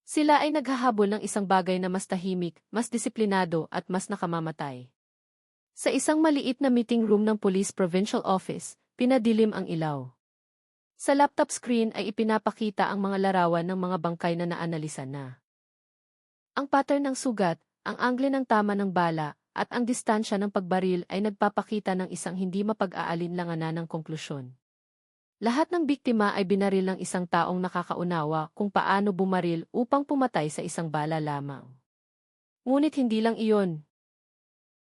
Sila ay naghahabol ng isang bagay na mas tahimik, mas disiplinado at mas nakamamatay. Sa isang maliit na meeting room ng Police Provincial Office, pinadilim ang ilaw. Sa laptop screen ay ipinapakita ang mga larawan ng mga bangkay na naanalisa na. Ang pattern ng sugat, ang angle ng tama ng bala, at ang distansya ng pagbaril ay nagpapakita ng isang hindi mapag-aalinlanganan ng konklusyon. Lahat ng biktima ay binaril ng isang taong nakakaunawa kung paano bumaril upang pumatay sa isang bala lamang. Ngunit hindi lang iyon.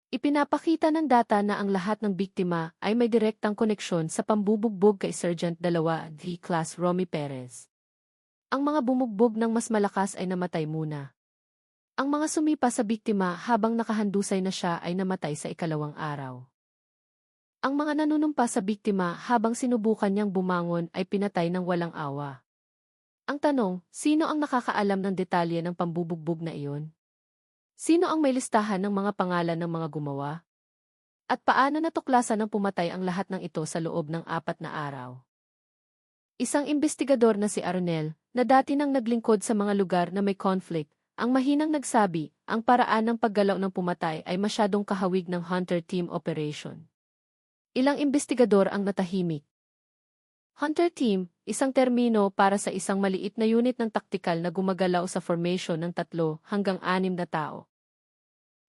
Ipinapakita ng data na ang lahat ng biktima ay may direktang koneksyon sa pambubugbog kay Sergeant 2 D-Class Romy Perez. Ang mga bumugbog ng mas malakas ay namatay muna. Ang mga sumipa sa biktima habang nakahandusay na siya ay namatay sa ikalawang araw. Ang mga nanunumpa sa biktima habang sinubukan niyang bumangon ay pinatay ng walang awa. Ang tanong, sino ang nakakaalam ng detalye ng pambubugbog na iyon? Sino ang may listahan ng mga pangalan ng mga gumawa? At paano natuklasan ng pumatay ang lahat ng ito sa loob ng 4 na araw? Isang investigador na si Arnel, na dati nang naglingkod sa mga lugar na may conflict, ang mahinang nagsabi, ang paraan ng paggalaw ng pumatay ay masyadong kahawig ng Hunter Team Operation. Ilang investigador ang natahimik. Hunter Team, isang termino para sa isang maliit na unit ng taktikal na gumagalaw sa formation ng 3 hanggang 6 na tao.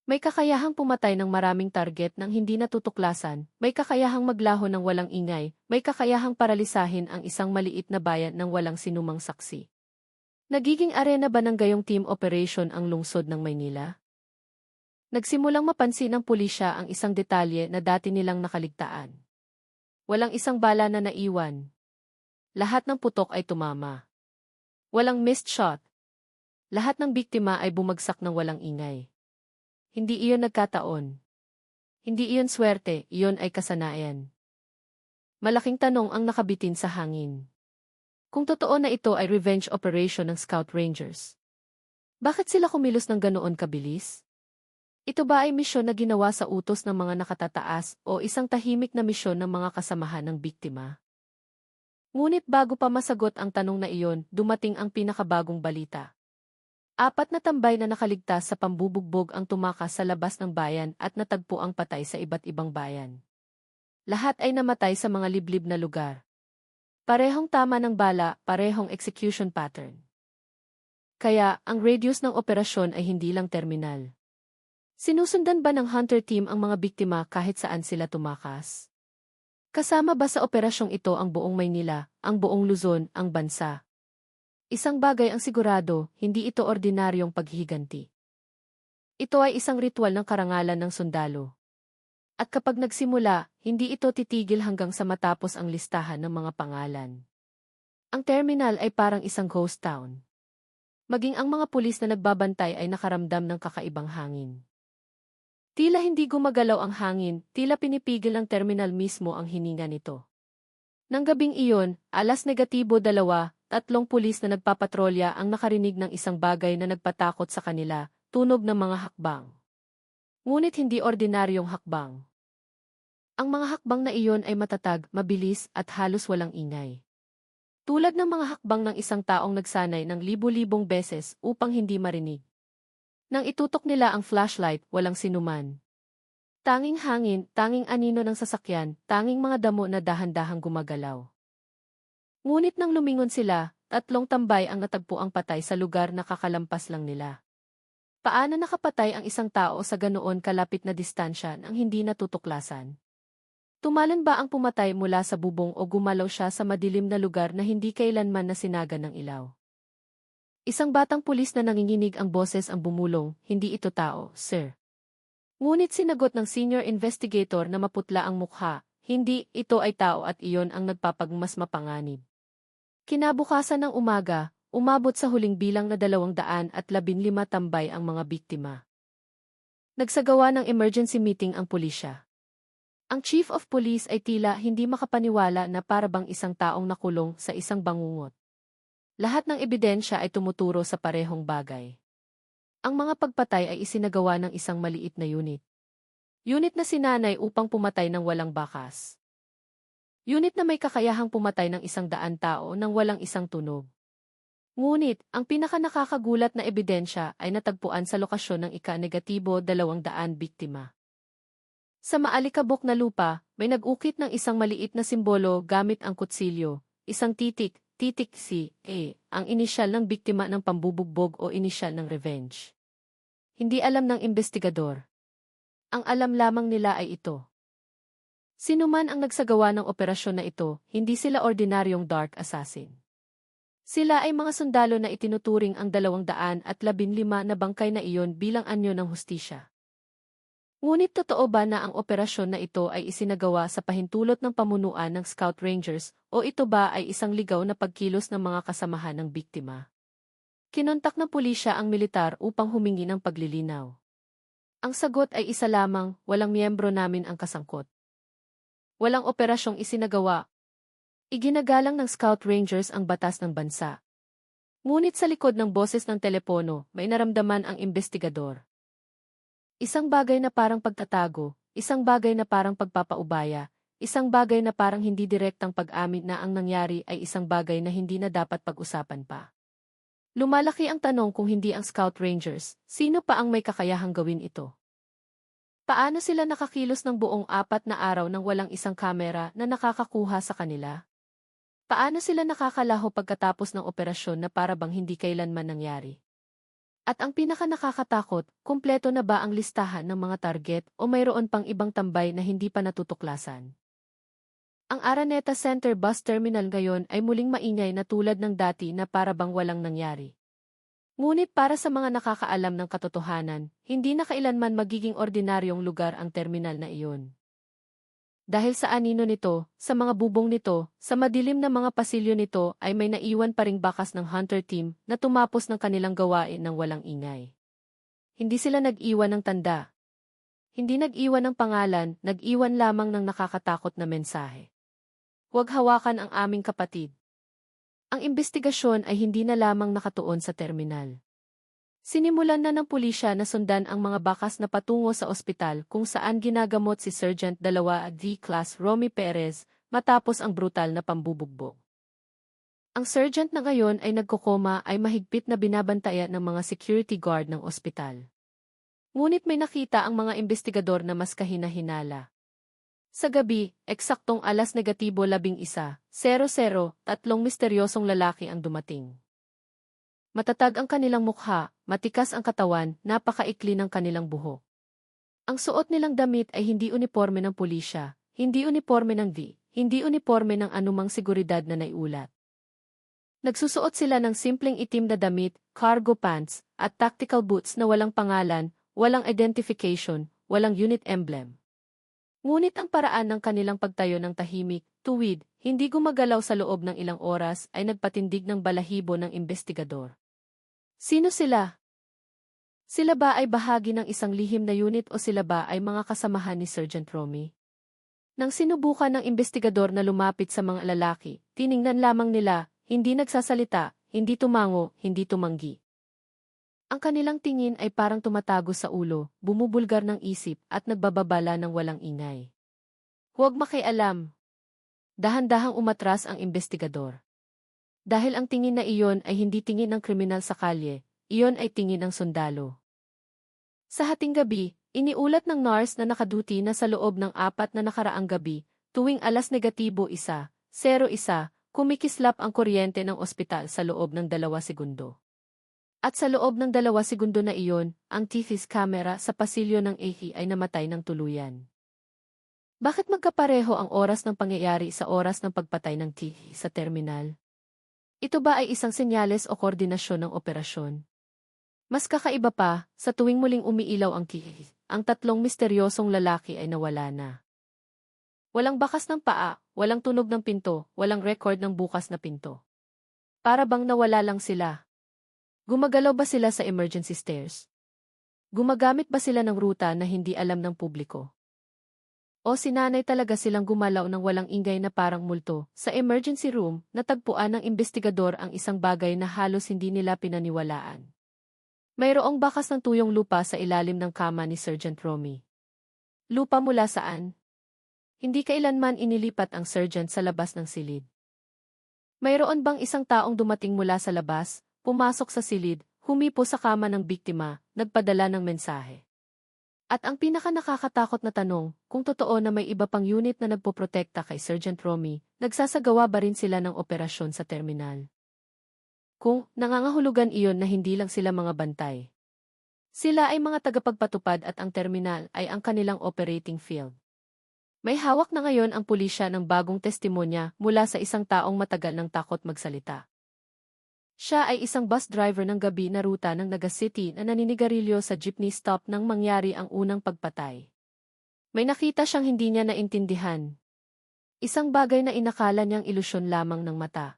May kakayahang pumatay ng maraming target nang hindi natutuklasan, may kakayahang maglaho ng walang ingay, may kakayahang paralisahin ang isang maliit na bayan ng walang sinumang saksi. Nagiging arena ba ng gayong team operation ang lungsod ng Maynila? Nagsimulang mapansin ng pulisya ang isang detalye na dati nilang nakaligtaan. Walang isang bala na naiwan. Lahat ng putok ay tumama. Walang missed shot. Lahat ng biktima ay bumagsak ng walang ingay. Hindi iyon nagkataon. Hindi iyon swerte, iyon ay kasanayan. Malaking tanong ang nakabitin sa hangin. Kung totoo na ito ay revenge operation ng Scout Rangers. Bakit sila kumilos ng ganoon kabilis? Ito ba ay misyon na ginawa sa utos ng mga nakatataas o isang tahimik na misyon ng mga kasamahan ng biktima? Ngunit bago pa masagot ang tanong na iyon, dumating ang pinakabagong balita. 4 na tambay na nakaligtas sa pambubugbog ang tumakas sa labas ng bayan at natagpo ang patay sa iba't ibang bayan. Lahat ay namatay sa mga liblib na lugar. Parehong tama ng bala, parehong execution pattern. Kaya, ang radius ng operasyon ay hindi lang terminal. Sinusundan ba ng hunter team ang mga biktima kahit saan sila tumakas? Kasama ba sa operasyong ito ang buong Maynila, ang buong Luzon, ang bansa? Isang bagay ang sigurado, hindi ito ordinaryong paghihiganti. Ito ay isang ritual ng karangalan ng sundalo. At kapag nagsimula, hindi ito titigil hanggang sa matapos ang listahan ng mga pangalan. Ang terminal ay parang isang ghost town. Maging ang mga pulis na nagbabantay ay nakaramdam ng kakaibang hangin. Tila hindi gumagalaw ang hangin, tila pinipigil ng terminal mismo ang hininga nito. Nang gabing iyon, 2:00, 3 pulis na nagpapatrolya ang nakarinig ng isang bagay na nagpatakot sa kanila, tunog ng mga hakbang. Ngunit hindi ordinaryong hakbang. Ang mga hakbang na iyon ay matatag, mabilis, at halos walang ingay. Tulad ng mga hakbang ng isang taong nagsanay ng libu-libong beses upang hindi marinig. Nang itutok nila ang flashlight, walang sinuman. Tanging hangin, tanging anino ng sasakyan, tanging mga damo na dahan-dahang gumagalaw. Ngunit nang lumingon sila, 3 tambay ang natagpo ang patay sa lugar na kakalampas lang nila. Paano nakapatay ang isang tao sa ganoon kalapit na distansya nang hindi natutuklasan? Tumalon ba ang pumatay mula sa bubong o gumalaw siya sa madilim na lugar na hindi kailanman nasinaga ng ilaw? Isang batang pulis na nanginginig ang boses ang bumulong, hindi ito tao, sir. Ngunit sinagot ng senior investigator na maputla ang mukha, hindi, ito ay tao at iyon ang nagpapagmas mapanganib. Kinabukasan ng umaga, umabot sa huling bilang na 215 tambay ang mga biktima. Nagsagawa ng emergency meeting ang pulisya. Ang chief of police ay tila hindi makapaniwala na parabang isang taong nakulong sa isang bangungot. Lahat ng ebidensya ay tumuturo sa parehong bagay. Ang mga pagpatay ay isinagawa ng isang maliit na unit. Unit na sinanay upang pumatay ng walang bakas. Unit na may kakayahang pumatay ng 100 tao nang walang isang tunog. Ngunit, ang pinakanakakagulat na ebidensya ay natagpuan sa lokasyon ng ika-200 biktima. Sa maalikabok na lupa, may nag-ukit ng isang maliit na simbolo gamit ang kutsilyo, isang titik, titik C, A, ang inisyal ng biktima ng pambubugbog o inisyal ng revenge. Hindi alam ng investigador. Ang alam lamang nila ay ito. Sino man ang nagsagawa ng operasyon na ito, hindi sila ordinaryong dark assassin. Sila ay mga sundalo na itinuturing ang 215 na bangkay na iyon bilang anyo ng hustisya. Ngunit totoo ba na ang operasyon na ito ay isinagawa sa pahintulot ng pamunuan ng Scout Rangers o ito ba ay isang ligaw na pagkilos ng mga kasamahan ng biktima? Kinontak ng pulisya ang militar upang humingi ng paglilinaw. Ang sagot ay isa lamang, walang miyembro namin ang kasangkot. Walang operasyong isinagawa. Iginagalang ng Scout Rangers ang batas ng bansa. Ngunit sa likod ng boses ng telepono, may naramdaman ang investigador. Isang bagay na parang pagtatago, isang bagay na parang pagpapaubaya, isang bagay na parang hindi direktang pag-amin na ang nangyari ay isang bagay na hindi na dapat pag-usapan pa. Lumalaki ang tanong kung hindi ang Scout Rangers, sino pa ang may kakayahang gawin ito? Paano sila nakakilos ng buong 4 na araw nang walang isang kamera na nakakakuha sa kanila? Paano sila nakakalaho pagkatapos ng operasyon na parabang hindi kailanman nangyari? At ang pinakanakakatakot, kumpleto na ba ang listahan ng mga target o mayroon pang ibang tambay na hindi pa natutuklasan? Ang Araneta Center Bus Terminal ngayon ay muling maingay na tulad ng dati na parabang walang nangyari. Ngunit para sa mga nakakaalam ng katotohanan, hindi na kailanman magiging ordinaryong lugar ang terminal na iyon. Dahil sa anino nito, sa mga bubong nito, sa madilim na mga pasilyo nito ay may naiwan pa ring bakas ng hunter team na tumapos ng kanilang gawain ng walang ingay. Hindi sila nag-iwan ng tanda. Hindi nag-iwan ng pangalan, nag-iwan lamang ng nakakatakot na mensahe. Huwag hawakan ang aming kapatid. Ang imbestigasyon ay hindi na lamang nakatuon sa terminal. Sinimulan na ng pulisya na sundan ang mga bakas na patungo sa ospital kung saan ginagamot si Sergeant 2 D-Class Romy Perez matapos ang brutal na pambubugbog. Ang sergeant na ngayon ay nagkokoma ay mahigpit na binabantayan ng mga security guard ng ospital. Ngunit may nakita ang mga investigador na mas kahina-hinala. Sa gabi, eksaktong alas negatibo 11:00, tatlong misteryosong lalaki ang dumating. Matatag ang kanilang mukha, matikas ang katawan, napakaikli ng kanilang buhok. Ang suot nilang damit ay hindi uniforme ng pulisya, hindi uniforme ng hindi uniforme ng anumang seguridad na naiulat. Nagsusuot sila ng simpleng itim na damit, cargo pants, at tactical boots na walang pangalan, walang identification, walang unit emblem. Ngunit ang paraan ng kanilang pagtayo ng tahimik, tuwid, hindi gumagalaw sa loob ng ilang oras ay nagpatindig ng balahibo ng investigador. Sino sila? Sila ba ay bahagi ng isang lihim na unit o sila ba ay mga kasamahan ni Sergeant Romy? Nang sinubukan ng investigador na lumapit sa mga lalaki, tiningnan lamang nila, hindi nagsasalita, hindi tumango, hindi tumanggi. Ang kanilang tingin ay parang tumatago sa ulo, bumubulgar ng isip at nagbababala ng walang ingay. Huwag makialam. Dahan-dahang umatras ang investigador. Dahil ang tingin na iyon ay hindi tingin ng kriminal sa kalye, iyon ay tingin ng sundalo. Sa hating gabi, iniulat ng nurse na nakaduty na sa loob ng 4 na nakaraang gabi, tuwing alas negatibo 1:01, kumikislap ang kuryente ng ospital sa loob ng 2 segundo. At sa loob ng 2 segundo na iyon, ang TV's camera sa pasilyo ng AHI ay namatay ng tuluyan. Bakit magkapareho ang oras ng pangyayari sa oras ng pagpatay ng TV sa terminal? Ito ba ay isang senyales o koordinasyon ng operasyon? Mas kakaiba pa, sa tuwing muling umiilaw ang TV, ang tatlong misteryosong lalaki ay nawala na. Walang bakas ng paa, walang tunog ng pinto, walang record ng bukas na pinto. Para bang nawala lang sila. Gumagalaw ba sila sa emergency stairs? Gumagamit ba sila ng ruta na hindi alam ng publiko? O sinanay talaga silang gumalaw ng walang ingay na parang multo, sa emergency room, natagpuan ng investigador ang isang bagay na halos hindi nila pinaniwalaan. Mayroong bakas ng tuyong lupa sa ilalim ng kama ni Sergeant Romy. Lupa mula saan? Hindi kailanman inilipat ang sergeant sa labas ng silid. Mayroon bang isang taong dumating mula sa labas, pumasok sa silid, humipo sa kama ng biktima, nagpadala ng mensahe? At ang pinaka-nakakatakot na tanong, kung totoo na may iba pang unit na nagpoprotekta kay Sergeant Romy, nagsasagawa ba rin sila ng operasyon sa terminal? Kung nangangahulugan iyon na hindi lang sila mga bantay. Sila ay mga tagapagpatupad at ang terminal ay ang kanilang operating field. May hawak na ngayon ang pulisya ng bagong testimonya mula sa isang taong matagal ng takot magsalita. Siya ay isang bus driver ng gabi na ruta ng Naga City na naninigarilyo sa jeepney stop nang mangyari ang unang pagpatay. May nakita siyang hindi niya naintindihan. Isang bagay na inakala niyang ilusyon lamang ng mata.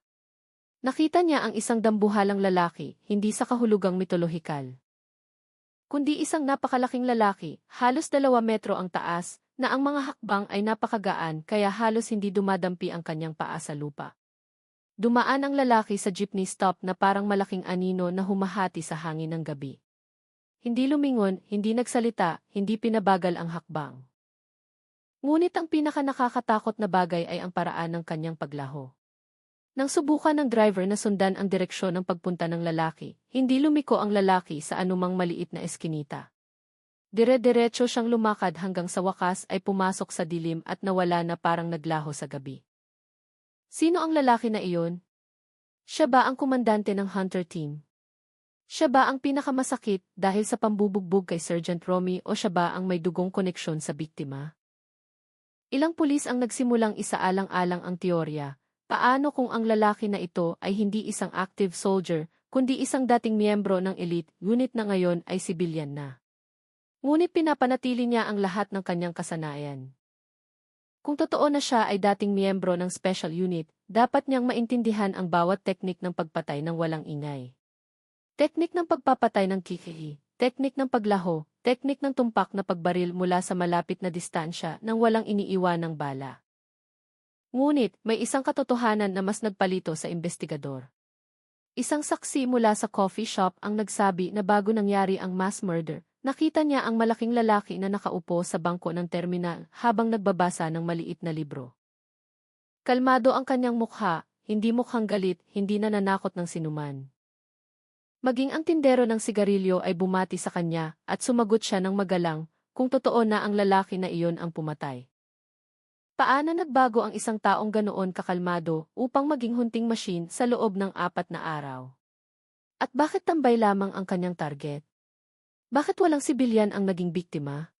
Nakita niya ang isang dambuhalang lalaki, hindi sa kahulugang mitolohikal. Kundi isang napakalaking lalaki, halos 2 metro ang taas, na ang mga hakbang ay napakagaan kaya halos hindi dumadampi ang kanyang paa sa lupa. Dumaan ang lalaki sa jeepney stop na parang malaking anino na humahati sa hangin ng gabi. Hindi lumingon, hindi nagsalita, hindi pinabagal ang hakbang. Ngunit ang pinaka-nakakatakot na bagay ay ang paraan ng kanyang paglaho. Nang subukan ng driver na sundan ang direksyon ng pagpunta ng lalaki, hindi lumiko ang lalaki sa anumang maliit na eskinita. Dire-diretso siyang lumakad hanggang sa wakas ay pumasok sa dilim at nawala na parang naglaho sa gabi. Sino ang lalaki na iyon? Siya ba ang komandante ng Hunter Team? Siya ba ang pinakamasakit dahil sa pambubugbog kay Sergeant Romy o siya ba ang may dugong koneksyon sa biktima? Ilang pulis ang nagsimulang isaalang-alang ang teorya. Paano kung ang lalaki na ito ay hindi isang active soldier, kundi isang dating miyembro ng elite unit na ngayon ay sibilyan na? Ngunit pinapanatili niya ang lahat ng kanyang kasanayan. Kung totoo na siya ay dating miyembro ng special unit, dapat niyang maintindihan ang bawat teknik ng pagpatay ng walang ingay. Teknik ng pagpapatay ng kikihi, teknik ng paglaho, teknik ng tumpak na pagbaril mula sa malapit na distansya nang walang iniiwan ng bala. Ngunit, may isang katotohanan na mas nagpalito sa investigador. Isang saksi mula sa coffee shop ang nagsabi na bago nangyari ang mass murder, nakita niya ang malaking lalaki na nakaupo sa bangko ng terminal habang nagbabasa ng maliit na libro. Kalmado ang kanyang mukha, hindi mukhang galit, hindi nananakot ng sinuman. Maging ang tindero ng sigarilyo ay bumati sa kanya at sumagot siya ng magalang kung totoo na ang lalaki na iyon ang pumatay. Paano nagbago ang isang taong ganoon kakalmado upang maging hunting machine sa loob ng 4 na araw? At bakit tambay lamang ang kanyang target? Bakit walang sibilyan ang naging biktima?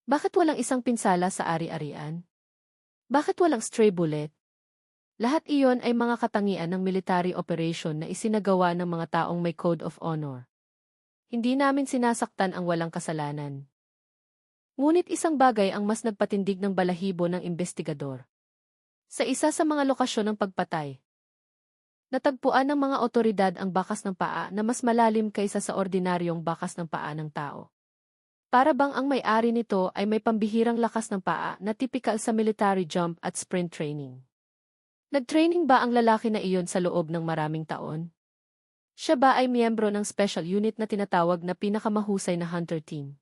Bakit walang isang pinsala sa ari-arian? Bakit walang stray bullet? Lahat iyon ay mga katangian ng military operation na isinagawa ng mga taong may code of honor. Hindi namin sinasaktan ang walang kasalanan. Ngunit isang bagay ang mas nagpatindig ng balahibo ng investigador. Sa isa sa mga lokasyon ng pagpatay, natagpuan ng mga otoridad ang bakas ng paa na mas malalim kaysa sa ordinaryong bakas ng paa ng tao. Para bang ang may-ari nito ay may pambihirang lakas ng paa na tipikal sa military jump at sprint training. Nag-training ba ang lalaki na iyon sa loob ng maraming taon? Siya ba ay miyembro ng special unit na tinatawag na pinakamahusay na hunter team?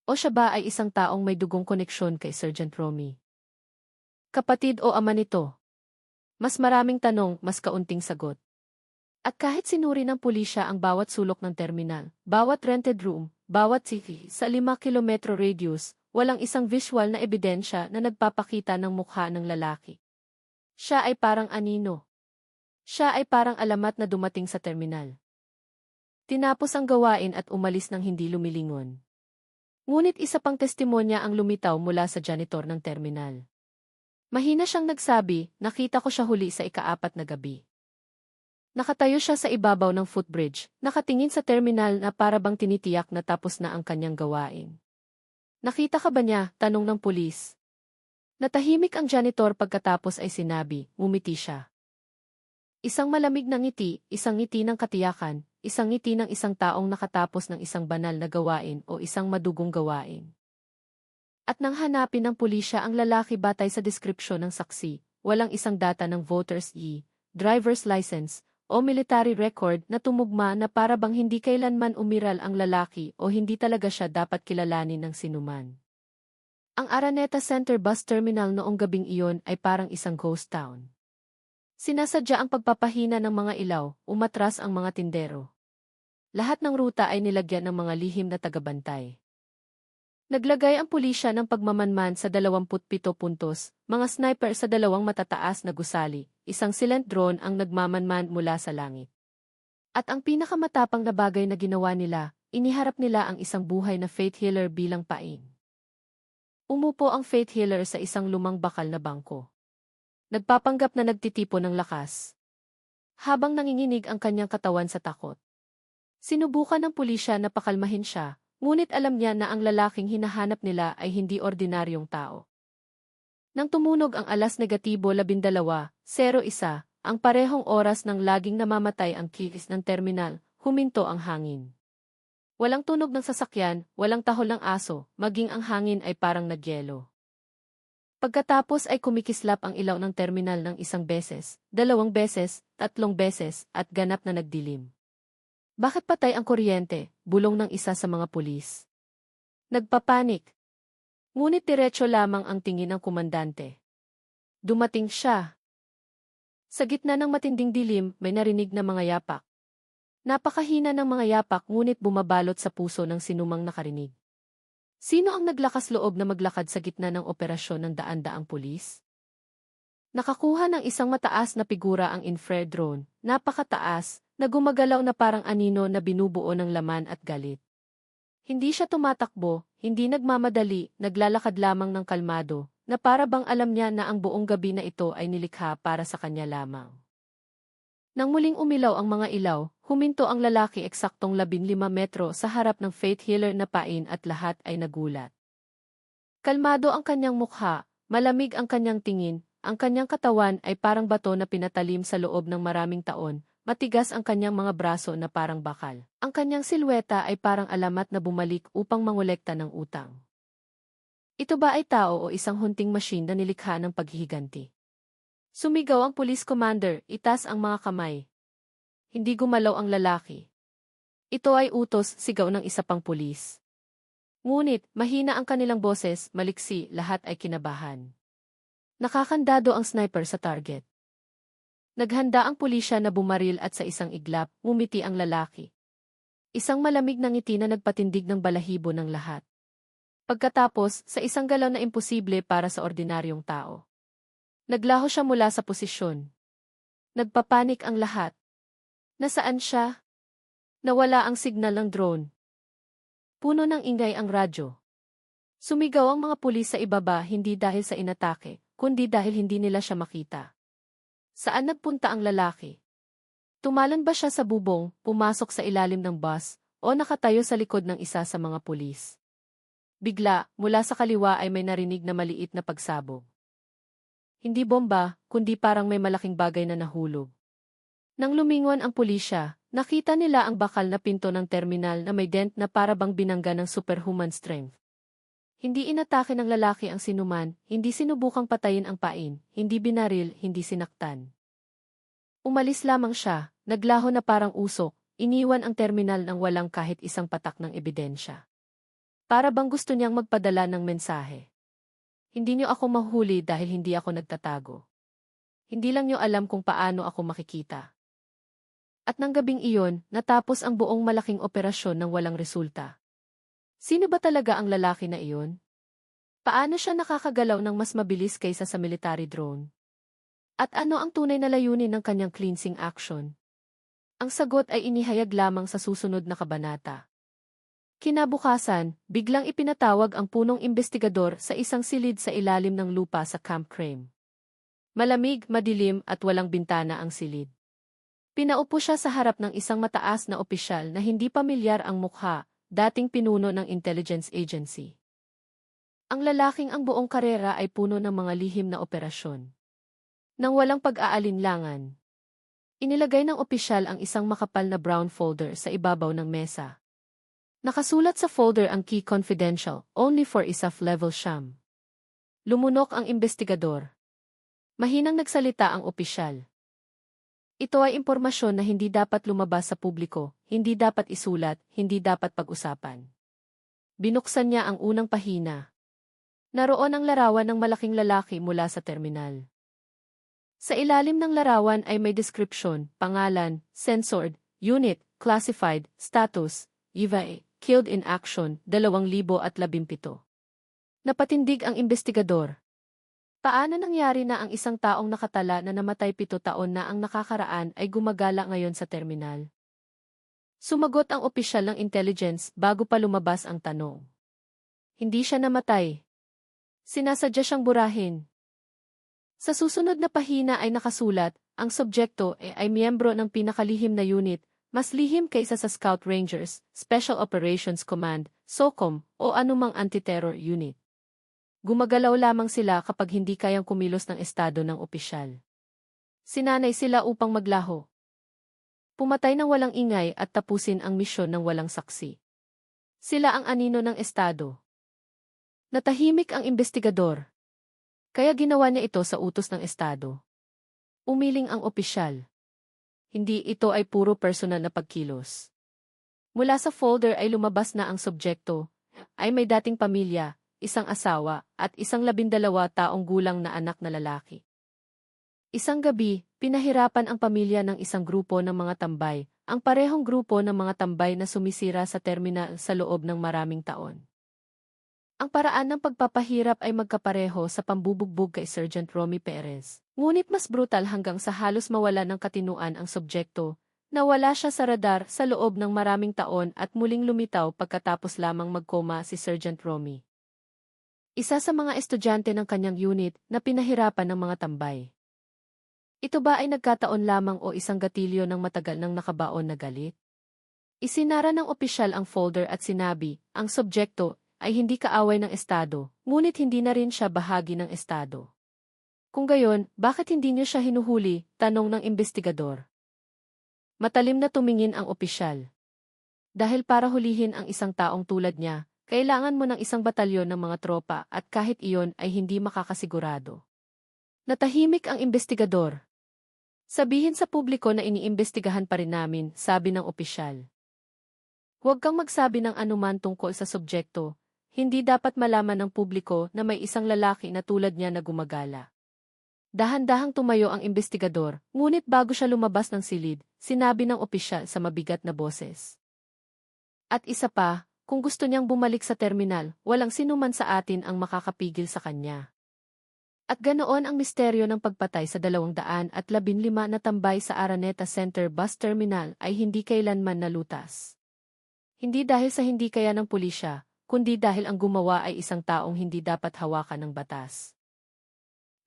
O siya ba ay isang taong may dugong koneksyon kay Sergeant Romy? Kapatid o ama nito? Mas maraming tanong, mas kaunting sagot. At kahit sinuri ng pulisya ang bawat sulok ng terminal, bawat rented room, bawat city, sa 5 kilometro radius, walang isang visual na ebidensya na nagpapakita ng mukha ng lalaki. Siya ay parang anino. Siya ay parang alamat na dumating sa terminal. Tinapos ang gawain at umalis ng hindi lumilingon. Ngunit isa pang testimonya ang lumitaw mula sa janitor ng terminal. Mahina siyang nagsabi, nakita ko siya huli sa ika-4 na gabi. Nakatayo siya sa ibabaw ng footbridge, nakatingin sa terminal na para bang tinitiyak na tapos na ang kanyang gawain. Nakita ka ba niya? Tanong ng pulis. Natahimik ang janitor pagkatapos ay sinabi, ngumiti siya. Isang malamig na ngiti, isang ngiti ng katiyakan, isang ngiti ng isang taong nakatapos ng isang banal na gawain o isang madugong gawain. At nang hanapin ng pulisya ang lalaki batay sa deskripsyon ng saksi, walang isang data ng voter's driver's license, o military record na tumugma na para bang hindi kailanman umiral ang lalaki o hindi talaga siya dapat kilalanin ng sinuman. Ang Araneta Center Bus Terminal noong gabing iyon ay parang isang ghost town. Sinasadya ang pagpapahina ng mga ilaw, umatras ang mga tindero. Lahat ng ruta ay nilagyan ng mga lihim na tagabantay. Naglagay ang pulisya ng pagmamanman sa 27 puntos, mga sniper sa 2 matataas na gusali, isang silent drone ang nagmamanman mula sa langit. At ang pinakamatapang na bagay na ginawa nila, iniharap nila ang isang buhay na faith healer bilang pain. Umupo ang faith healer sa isang lumang bakal na bangko. Nagpapanggap na nagtitipo ng lakas. Habang nanginginig ang kanyang katawan sa takot. Sinubukan ng pulisya na pakalmahin siya, ngunit alam niya na ang lalaking hinahanap nila ay hindi ordinaryong tao. Nang tumunog ang alas negatibo 12:01, ang parehong oras ng laging namamatay ang kikis ng terminal, huminto ang hangin. Walang tunog ng sasakyan, walang tahol ng aso, maging ang hangin ay parang nagyelo. Pagkatapos ay kumikislap ang ilaw ng terminal ng 1 beses, 2 beses, 3 beses, at ganap na nagdilim. Bakit patay ang kuryente? Bulong ng isa sa mga pulis. Nagpapanik. Ngunit diretso lamang ang tingin ng komandante. Dumating siya. Sa gitna ng matinding dilim, may narinig na mga yapak. Napakahina ng mga yapak ngunit bumabalot sa puso ng sinumang nakarinig. Sino ang naglakas loob na maglakad sa gitna ng operasyon ng daan-daang pulis? Nakakuha ng isang mataas na figura ang infrared drone, napakataas, na gumagalaw na parang anino na binubuo ng laman at galit. Hindi siya tumatakbo, hindi nagmamadali, naglalakad lamang ng kalmado, na para bang alam niya na ang buong gabi na ito ay nilikha para sa kanya lamang. Nang muling umilaw ang mga ilaw, huminto ang lalaki eksaktong 15 metro sa harap ng faith healer na pain at lahat ay nagulat. Kalmado ang kanyang mukha, malamig ang kanyang tingin, ang kanyang katawan ay parang bato na pinatalim sa loob ng maraming taon, matigas ang kanyang mga braso na parang bakal. Ang kanyang silweta ay parang alamat na bumalik upang mangolekta ng utang. Ito ba ay tao o isang hunting machine na nilikha ng paghihiganti? Sumigaw ang police commander, itaas ang mga kamay. Hindi gumalaw ang lalaki. Ito ay utos, sigaw ng isa pang pulis. Ngunit, mahina ang kanilang boses, maliksi, lahat ay kinabahan. Nakakandado ang sniper sa target. Naghanda ang pulisya na bumaril at sa isang iglap, ngumiti ang lalaki. Isang malamig na ngiti na nagpatindig ng balahibo ng lahat. Pagkatapos, sa isang galaw na imposible para sa ordinaryong tao. Naglaho siya mula sa posisyon. Nagpapanik ang lahat. Nasaan siya? Nawala ang signal ng drone. Puno ng ingay ang radyo. Sumigaw ang mga pulis sa ibaba hindi dahil sa inatake, kundi dahil hindi nila siya makita. Saan nagpunta ang lalaki? Tumalon ba siya sa bubong, pumasok sa ilalim ng bus, o nakatayo sa likod ng isa sa mga pulis? Bigla, mula sa kaliwa ay may narinig na maliit na pagsabog. Hindi bomba, kundi parang may malaking bagay na nahulog. Nang lumingon ang pulisya, nakita nila ang bakal na pinto ng terminal na may dent na para bang binangga ng superhuman strength. Hindi inatake ng lalaki ang sinuman, hindi sinubukang patayin ang pain, hindi binaril, hindi sinaktan. Umalis lamang siya, naglaho na parang usok, iniwan ang terminal ng walang kahit isang patak ng ebidensya. Para bang gusto niyang magpadala ng mensahe. Hindi niyo ako mahuli dahil hindi ako nagtatago. Hindi lang niyo alam kung paano ako makikita. At nang gabing iyon, natapos ang buong malaking operasyon ng walang resulta. Sino ba talaga ang lalaki na iyon? Paano siya nakakagalaw ng mas mabilis kaysa sa military drone? At ano ang tunay na layunin ng kanyang cleansing action? Ang sagot ay inihayag lamang sa susunod na kabanata. Kinabukasan, biglang ipinatawag ang punong investigador sa isang silid sa ilalim ng lupa sa Camp Crame. Malamig, madilim at walang bintana ang silid. Pinaupo siya sa harap ng isang mataas na opisyal na hindi pamilyar ang mukha, dating pinuno ng intelligence agency. Ang lalaking ang buong karera ay puno ng mga lihim na operasyon. Nang walang pag-aalinlangan, inilagay ng opisyal ang isang makapal na brown folder sa ibabaw ng mesa. Nakasulat sa folder ang key confidential, only for ISAF level Sham. Lumunok ang investigador. Mahinang nagsalita ang opisyal. Ito ay impormasyon na hindi dapat lumabas sa publiko, hindi dapat isulat, hindi dapat pag-usapan. Binuksan niya ang unang pahina. Naroon ang larawan ng malaking lalaki mula sa terminal. Sa ilalim ng larawan ay may description, pangalan, censored, unit, classified, status, EVA, killed in action, 2017. Napatindig ang investigador. Paano nangyari na ang isang taong nakatala na namatay 7 taon na ang nakakaraan ay gumagala ngayon sa terminal? Sumagot ang opisyal ng intelligence bago pa lumabas ang tanong. Hindi siya namatay. Sinasadya siyang burahin. Sa susunod na pahina ay nakasulat, ang subjekto ay miyembro ng pinakalihim na unit, mas lihim kaysa sa Scout Rangers, Special Operations Command, SOCOM, o anumang anti-terror unit. Gumagalaw lamang sila kapag hindi kayang kumilos ng estado ng opisyal. Sinanay sila upang maglaho. Pumatay ng walang ingay at tapusin ang misyon ng walang saksi. Sila ang anino ng estado. Natahimik ang investigador. Kaya ginawa niya ito sa utos ng estado. Umiling ang opisyal. Hindi ito ay puro personal na pagkilos. Mula sa folder ay lumabas na ang subjekto, ay may dating pamilya, isang asawa, at isang 12 taong gulang na anak na lalaki. Isang gabi, pinahirapan ang pamilya ng isang grupo ng mga tambay, ang parehong grupo ng mga tambay na sumisira sa terminal sa loob ng maraming taon. Ang paraan ng pagpapahirap ay magkapareho sa pambubugbog kay Sergeant Romy Perez. Ngunit mas brutal hanggang sa halos mawala ng katinuan ang subjekto, nawala siya sa radar sa loob ng maraming taon at muling lumitaw pagkatapos lamang magkoma si Sergeant Romy. Isa sa mga estudyante ng kanyang unit na pinahirapan ng mga tambay. Ito ba ay nagkataon lamang o isang gatilyo ng matagal ng nakabaon na galit? Isinara ng opisyal ang folder at sinabi, ang subjekto ay hindi kaaway ng estado, ngunit hindi na rin siya bahagi ng estado. Kung gayon, bakit hindi niyo siya hinuhuli? Tanong ng investigador. Matalim na tumingin ang opisyal. Dahil para hulihin ang isang taong tulad niya, kailangan mo ng isang batalyon ng mga tropa at kahit iyon ay hindi makakasigurado. Natahimik ang investigador. Sabihin sa publiko na iniimbestigahan pa rin namin, sabi ng opisyal. Huwag kang magsabi ng anuman tungkol sa subjekto. Hindi dapat malaman ng publiko na may isang lalaki na tulad niya na gumagala. Dahan-dahang tumayo ang imbestigador, ngunit bago siya lumabas ng silid, sinabi ng opisyal sa mabigat na boses. At isa pa, kung gusto niyang bumalik sa terminal, walang sinuman sa atin ang makakapigil sa kanya. At ganoon ang misteryo ng pagpatay sa 215 na tambay sa Araneta Center Bus Terminal ay hindi kailanman nalutas. Hindi dahil sa hindi kaya ng pulisya, kundi dahil ang gumawa ay isang taong hindi dapat hawakan ng batas.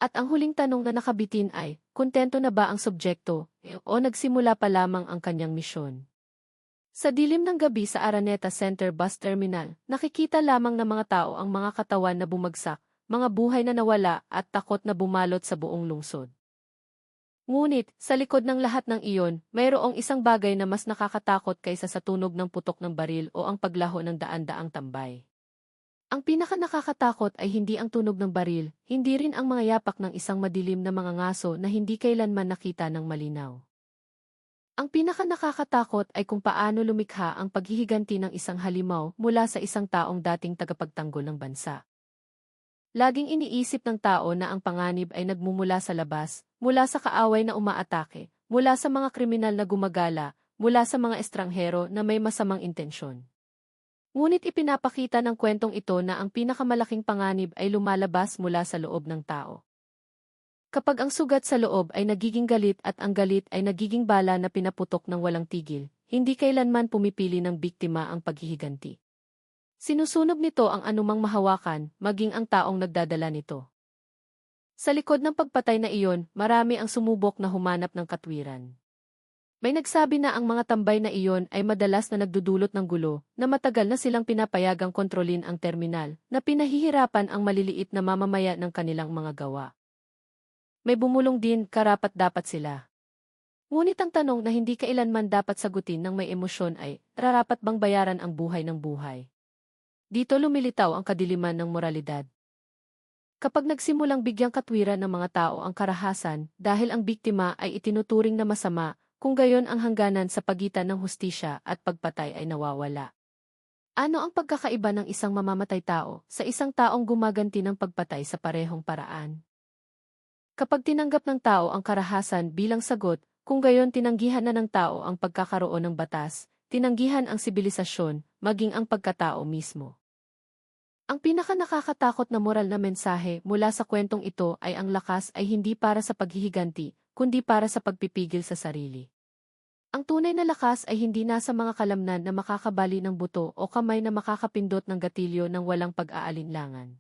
At ang huling tanong na nakabitin ay, kontento na ba ang subjekto, o nagsimula pa lamang ang kanyang misyon? Sa dilim ng gabi sa Araneta Center Bus Terminal, nakikita lamang ng mga tao ang mga katawan na bumagsak, mga buhay na nawala at takot na bumalot sa buong lungsod. Ngunit, sa likod ng lahat ng iyon, mayroong isang bagay na mas nakakatakot kaysa sa tunog ng putok ng baril o ang paglaho ng daan-daang tambay. Ang pinaka-nakakatakot ay hindi ang tunog ng baril, hindi rin ang mga yapak ng isang madilim na mga ngaso na hindi kailanman nakita ng malinaw. Ang pinaka-nakakatakot ay kung paano lumikha ang paghihiganti ng isang halimaw mula sa isang taong dating tagapagtanggol ng bansa. Laging iniisip ng tao na ang panganib ay nagmumula sa labas, mula sa kaaway na umaatake, mula sa mga kriminal na gumagala, mula sa mga estranghero na may masamang intensyon. Ngunit ipinapakita ng kwentong ito na ang pinakamalaking panganib ay lumalabas mula sa loob ng tao. Kapag ang sugat sa loob ay nagiging galit at ang galit ay nagiging bala na pinaputok ng walang tigil, hindi kailanman pumipili ng biktima ang paghihiganti. Sinusunog nito ang anumang mahawakan, maging ang taong nagdadala nito. Sa likod ng pagpatay na iyon, marami ang sumubok na humanap ng katwiran. May nagsabi na ang mga tambay na iyon ay madalas na nagdudulot ng gulo, na matagal na silang pinapayagang kontrolin ang terminal, na pinahihirapan ang maliliit na mamamaya ng kanilang mga gawa. May bumulong din, karapat-dapat sila. Ngunit ang tanong na hindi kailanman dapat sagutin ng may emosyon ay, rarapat bang bayaran ang buhay ng buhay? Dito lumilitaw ang kadiliman ng moralidad. Kapag nagsimulang bigyang katwiran ng mga tao ang karahasan dahil ang biktima ay itinuturing na masama, kung gayon ang hangganan sa pagitan ng hustisya at pagpatay ay nawawala. Ano ang pagkakaiba ng isang mamamatay tao sa isang taong gumaganti ng pagpatay sa parehong paraan? Kapag tinanggap ng tao ang karahasan bilang sagot, kung gayon tinanggihan na ng tao ang pagkakaroon ng batas, tinanggihan ang sibilisasyon, maging ang pagkatao mismo. Ang pinaka-nakakatakot na moral na mensahe mula sa kwentong ito ay ang lakas ay hindi para sa paghihiganti, kundi para sa pagpipigil sa sarili. Ang tunay na lakas ay hindi nasa mga kalamnan na makakabali ng buto o kamay na makakapindot ng gatilyo ng walang pag-aalinlangan.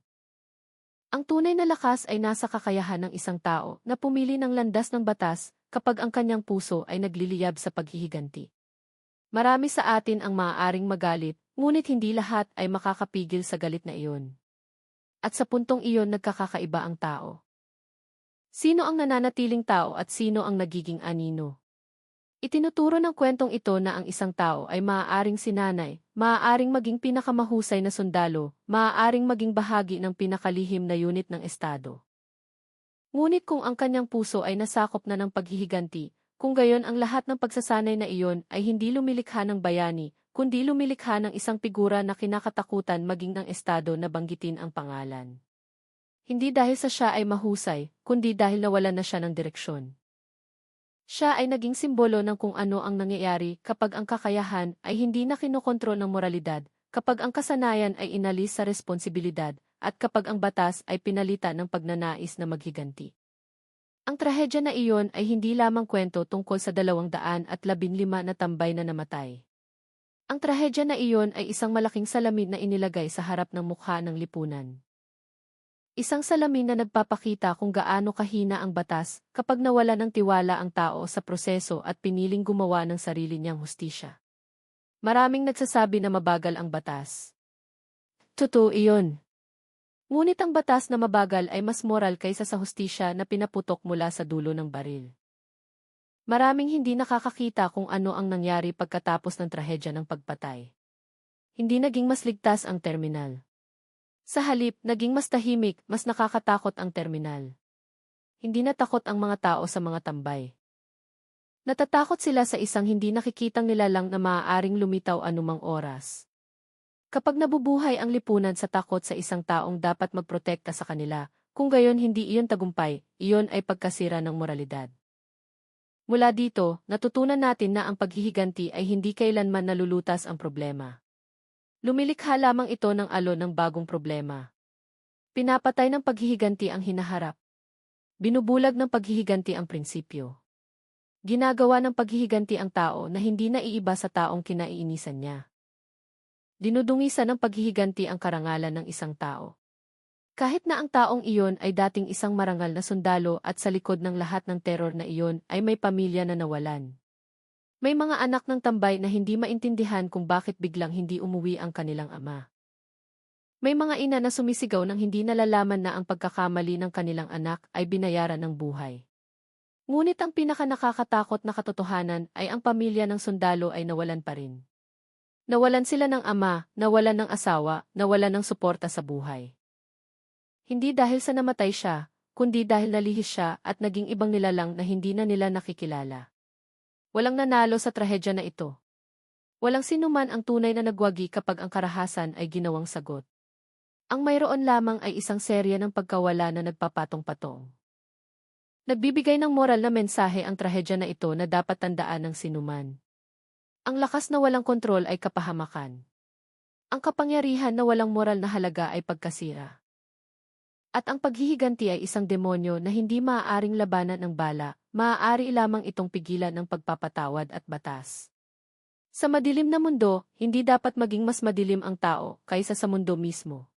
Ang tunay na lakas ay nasa kakayahan ng isang tao na pumili ng landas ng batas kapag ang kanyang puso ay nagliliyab sa paghihiganti. Marami sa atin ang maaaring magalit, ngunit hindi lahat ay makakapigil sa galit na iyon. At sa puntong iyon nagkakaiba ang tao. Sino ang nananatiling tao at sino ang nagiging anino? Itinuturo ng kwentong ito na ang isang tao ay maaaring sinanay, maaaring maging pinakamahusay na sundalo, maaaring maging bahagi ng pinakalihim na unit ng estado. Ngunit kung ang kanyang puso ay nasakop na ng paghihiganti, kung gayon ang lahat ng pagsasanay na iyon ay hindi lumilikha ng bayani, kundi lumilikha ng isang figura na kinakatakutan maging ng estado na banggitin ang pangalan. Hindi dahil sa siya ay mahusay, kundi dahil nawalan na siya ng direksyon. Siya ay naging simbolo ng kung ano ang nangyayari kapag ang kakayahan ay hindi na kinokontrol ng moralidad, kapag ang kasanayan ay inalis sa responsibilidad, at kapag ang batas ay pinalitan ng pagnanais na maghiganti. Ang trahedya na iyon ay hindi lamang kwento tungkol sa 215 na tambay na namatay. Ang trahedya na iyon ay isang malaking salamin na inilagay sa harap ng mukha ng lipunan. Isang salamin na nagpapakita kung gaano kahina ang batas kapag nawala ng tiwala ang tao sa proseso at piniling gumawa ng sarili niyang hustisya. Maraming nagsasabi na mabagal ang batas. Totoo iyon. Ngunit ang batas na mabagal ay mas moral kaysa sa hustisya na pinaputok mula sa dulo ng baril. Maraming hindi nakakakita kung ano ang nangyari pagkatapos ng trahedya ng pagpatay. Hindi naging mas ligtas ang terminal. Sa halip, naging mas tahimik, mas nakakatakot ang terminal. Hindi natakot ang mga tao sa mga tambay. Natatakot sila sa isang hindi nakikitang nilalang na maaaring lumitaw anumang oras. Kapag nabubuhay ang lipunan sa takot sa isang taong dapat magprotekta sa kanila, kung gayon hindi iyon tagumpay, iyon ay pagkasira ng moralidad. Mula dito, natutunan natin na ang paghihiganti ay hindi kailanman nalulutas ang problema. Lumilikha lamang ito ng alon ng bagong problema. Pinapatay ng paghihiganti ang hinaharap. Binubulag ng paghihiganti ang prinsipyo. Ginagawa ng paghihiganti ang tao na hindi naiiba sa taong kinaiinisan niya. Dinudungisan ng paghihiganti ang karangalan ng isang tao. Kahit na ang taong iyon ay dating isang marangal na sundalo at sa likod ng lahat ng teror na iyon ay may pamilya na nawalan. May mga anak ng tambay na hindi maintindihan kung bakit biglang hindi umuwi ang kanilang ama. May mga ina na sumisigaw nang hindi nalalaman na ang pagkakamali ng kanilang anak ay binayaran ng buhay. Ngunit ang pinakanakakatakot na katotohanan ay ang pamilya ng sundalo ay nawalan pa rin. Nawalan sila ng ama, nawalan ng asawa, nawalan ng suporta sa buhay. Hindi dahil sa namatay siya, kundi dahil nalihis siya at naging ibang nilalang na hindi na nila nakikilala. Walang nanalo sa trahedya na ito. Walang sinuman ang tunay na nagwagi kapag ang karahasan ay ginawang sagot. Ang mayroon lamang ay isang serya ng pagkawala na nagpapatong-patong. Nagbibigay ng moral na mensahe ang trahedya na ito na dapat tandaan ng sinuman. Ang lakas na walang kontrol ay kapahamakan. Ang kapangyarihan na walang moral na halaga ay pagkasira. At ang paghihiganti ay isang demonyo na hindi maaaring labanan ng bala, maaari lamang itong pigilan ng pagpapatawad at batas. Sa madilim na mundo, hindi dapat maging mas madilim ang tao kaysa sa mundo mismo.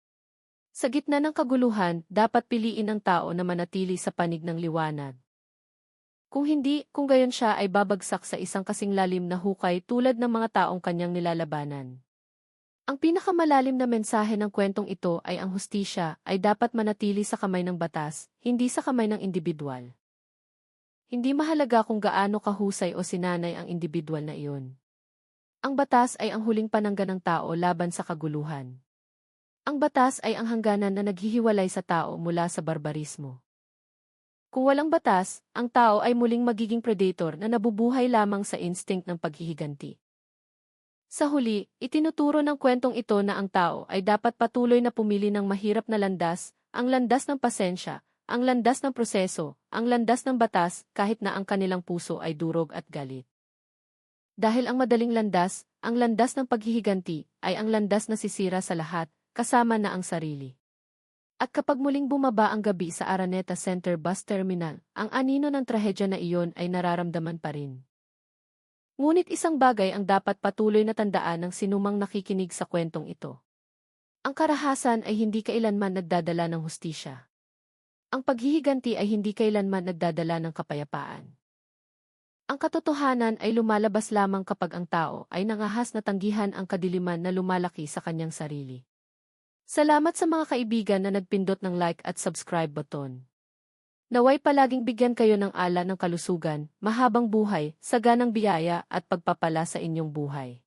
Sa gitna ng kaguluhan, dapat piliin ang tao na manatili sa panig ng liwanag. Kung hindi, kung gayon siya ay babagsak sa isang kasing lalim na hukay tulad ng mga taong kanyang nilalabanan. Ang pinakamalalim na mensahe ng kwentong ito ay ang hustisya ay dapat manatili sa kamay ng batas, hindi sa kamay ng individual. Hindi mahalaga kung gaano kahusay o sinanay ang individual na iyon. Ang batas ay ang huling panangga ng tao laban sa kaguluhan. Ang batas ay ang hangganan na naghihiwalay sa tao mula sa barbarismo. Kung walang batas, ang tao ay muling magiging predator na nabubuhay lamang sa instinct ng paghihiganti. Sa huli, itinuturo ng kwentong ito na ang tao ay dapat patuloy na pumili ng mahirap na landas, ang landas ng pasensya, ang landas ng proseso, ang landas ng batas kahit na ang kanilang puso ay durog at galit. Dahil ang madaling landas, ang landas ng paghihiganti, ay ang landas na sisira sa lahat, kasama na ang sarili. At kapag muling bumaba ang gabi sa Araneta Center Bus Terminal, ang anino ng trahedya na iyon ay nararamdaman pa rin. Ngunit isang bagay ang dapat patuloy na tandaan ng sinumang nakikinig sa kwentong ito. Ang karahasan ay hindi kailanman nagdadala ng hustisya. Ang paghihiganti ay hindi kailanman nagdadala ng kapayapaan. Ang katotohanan ay lumalabas lamang kapag ang tao ay nangahas na tanggihan ang kadiliman na lumalaki sa kanyang sarili. Salamat sa mga kaibigan na nagpindot ng like at subscribe button. Naway palaging bigyan kayo ng ala ng kalusugan, mahabang buhay, saganang biyaya at pagpapala sa inyong buhay.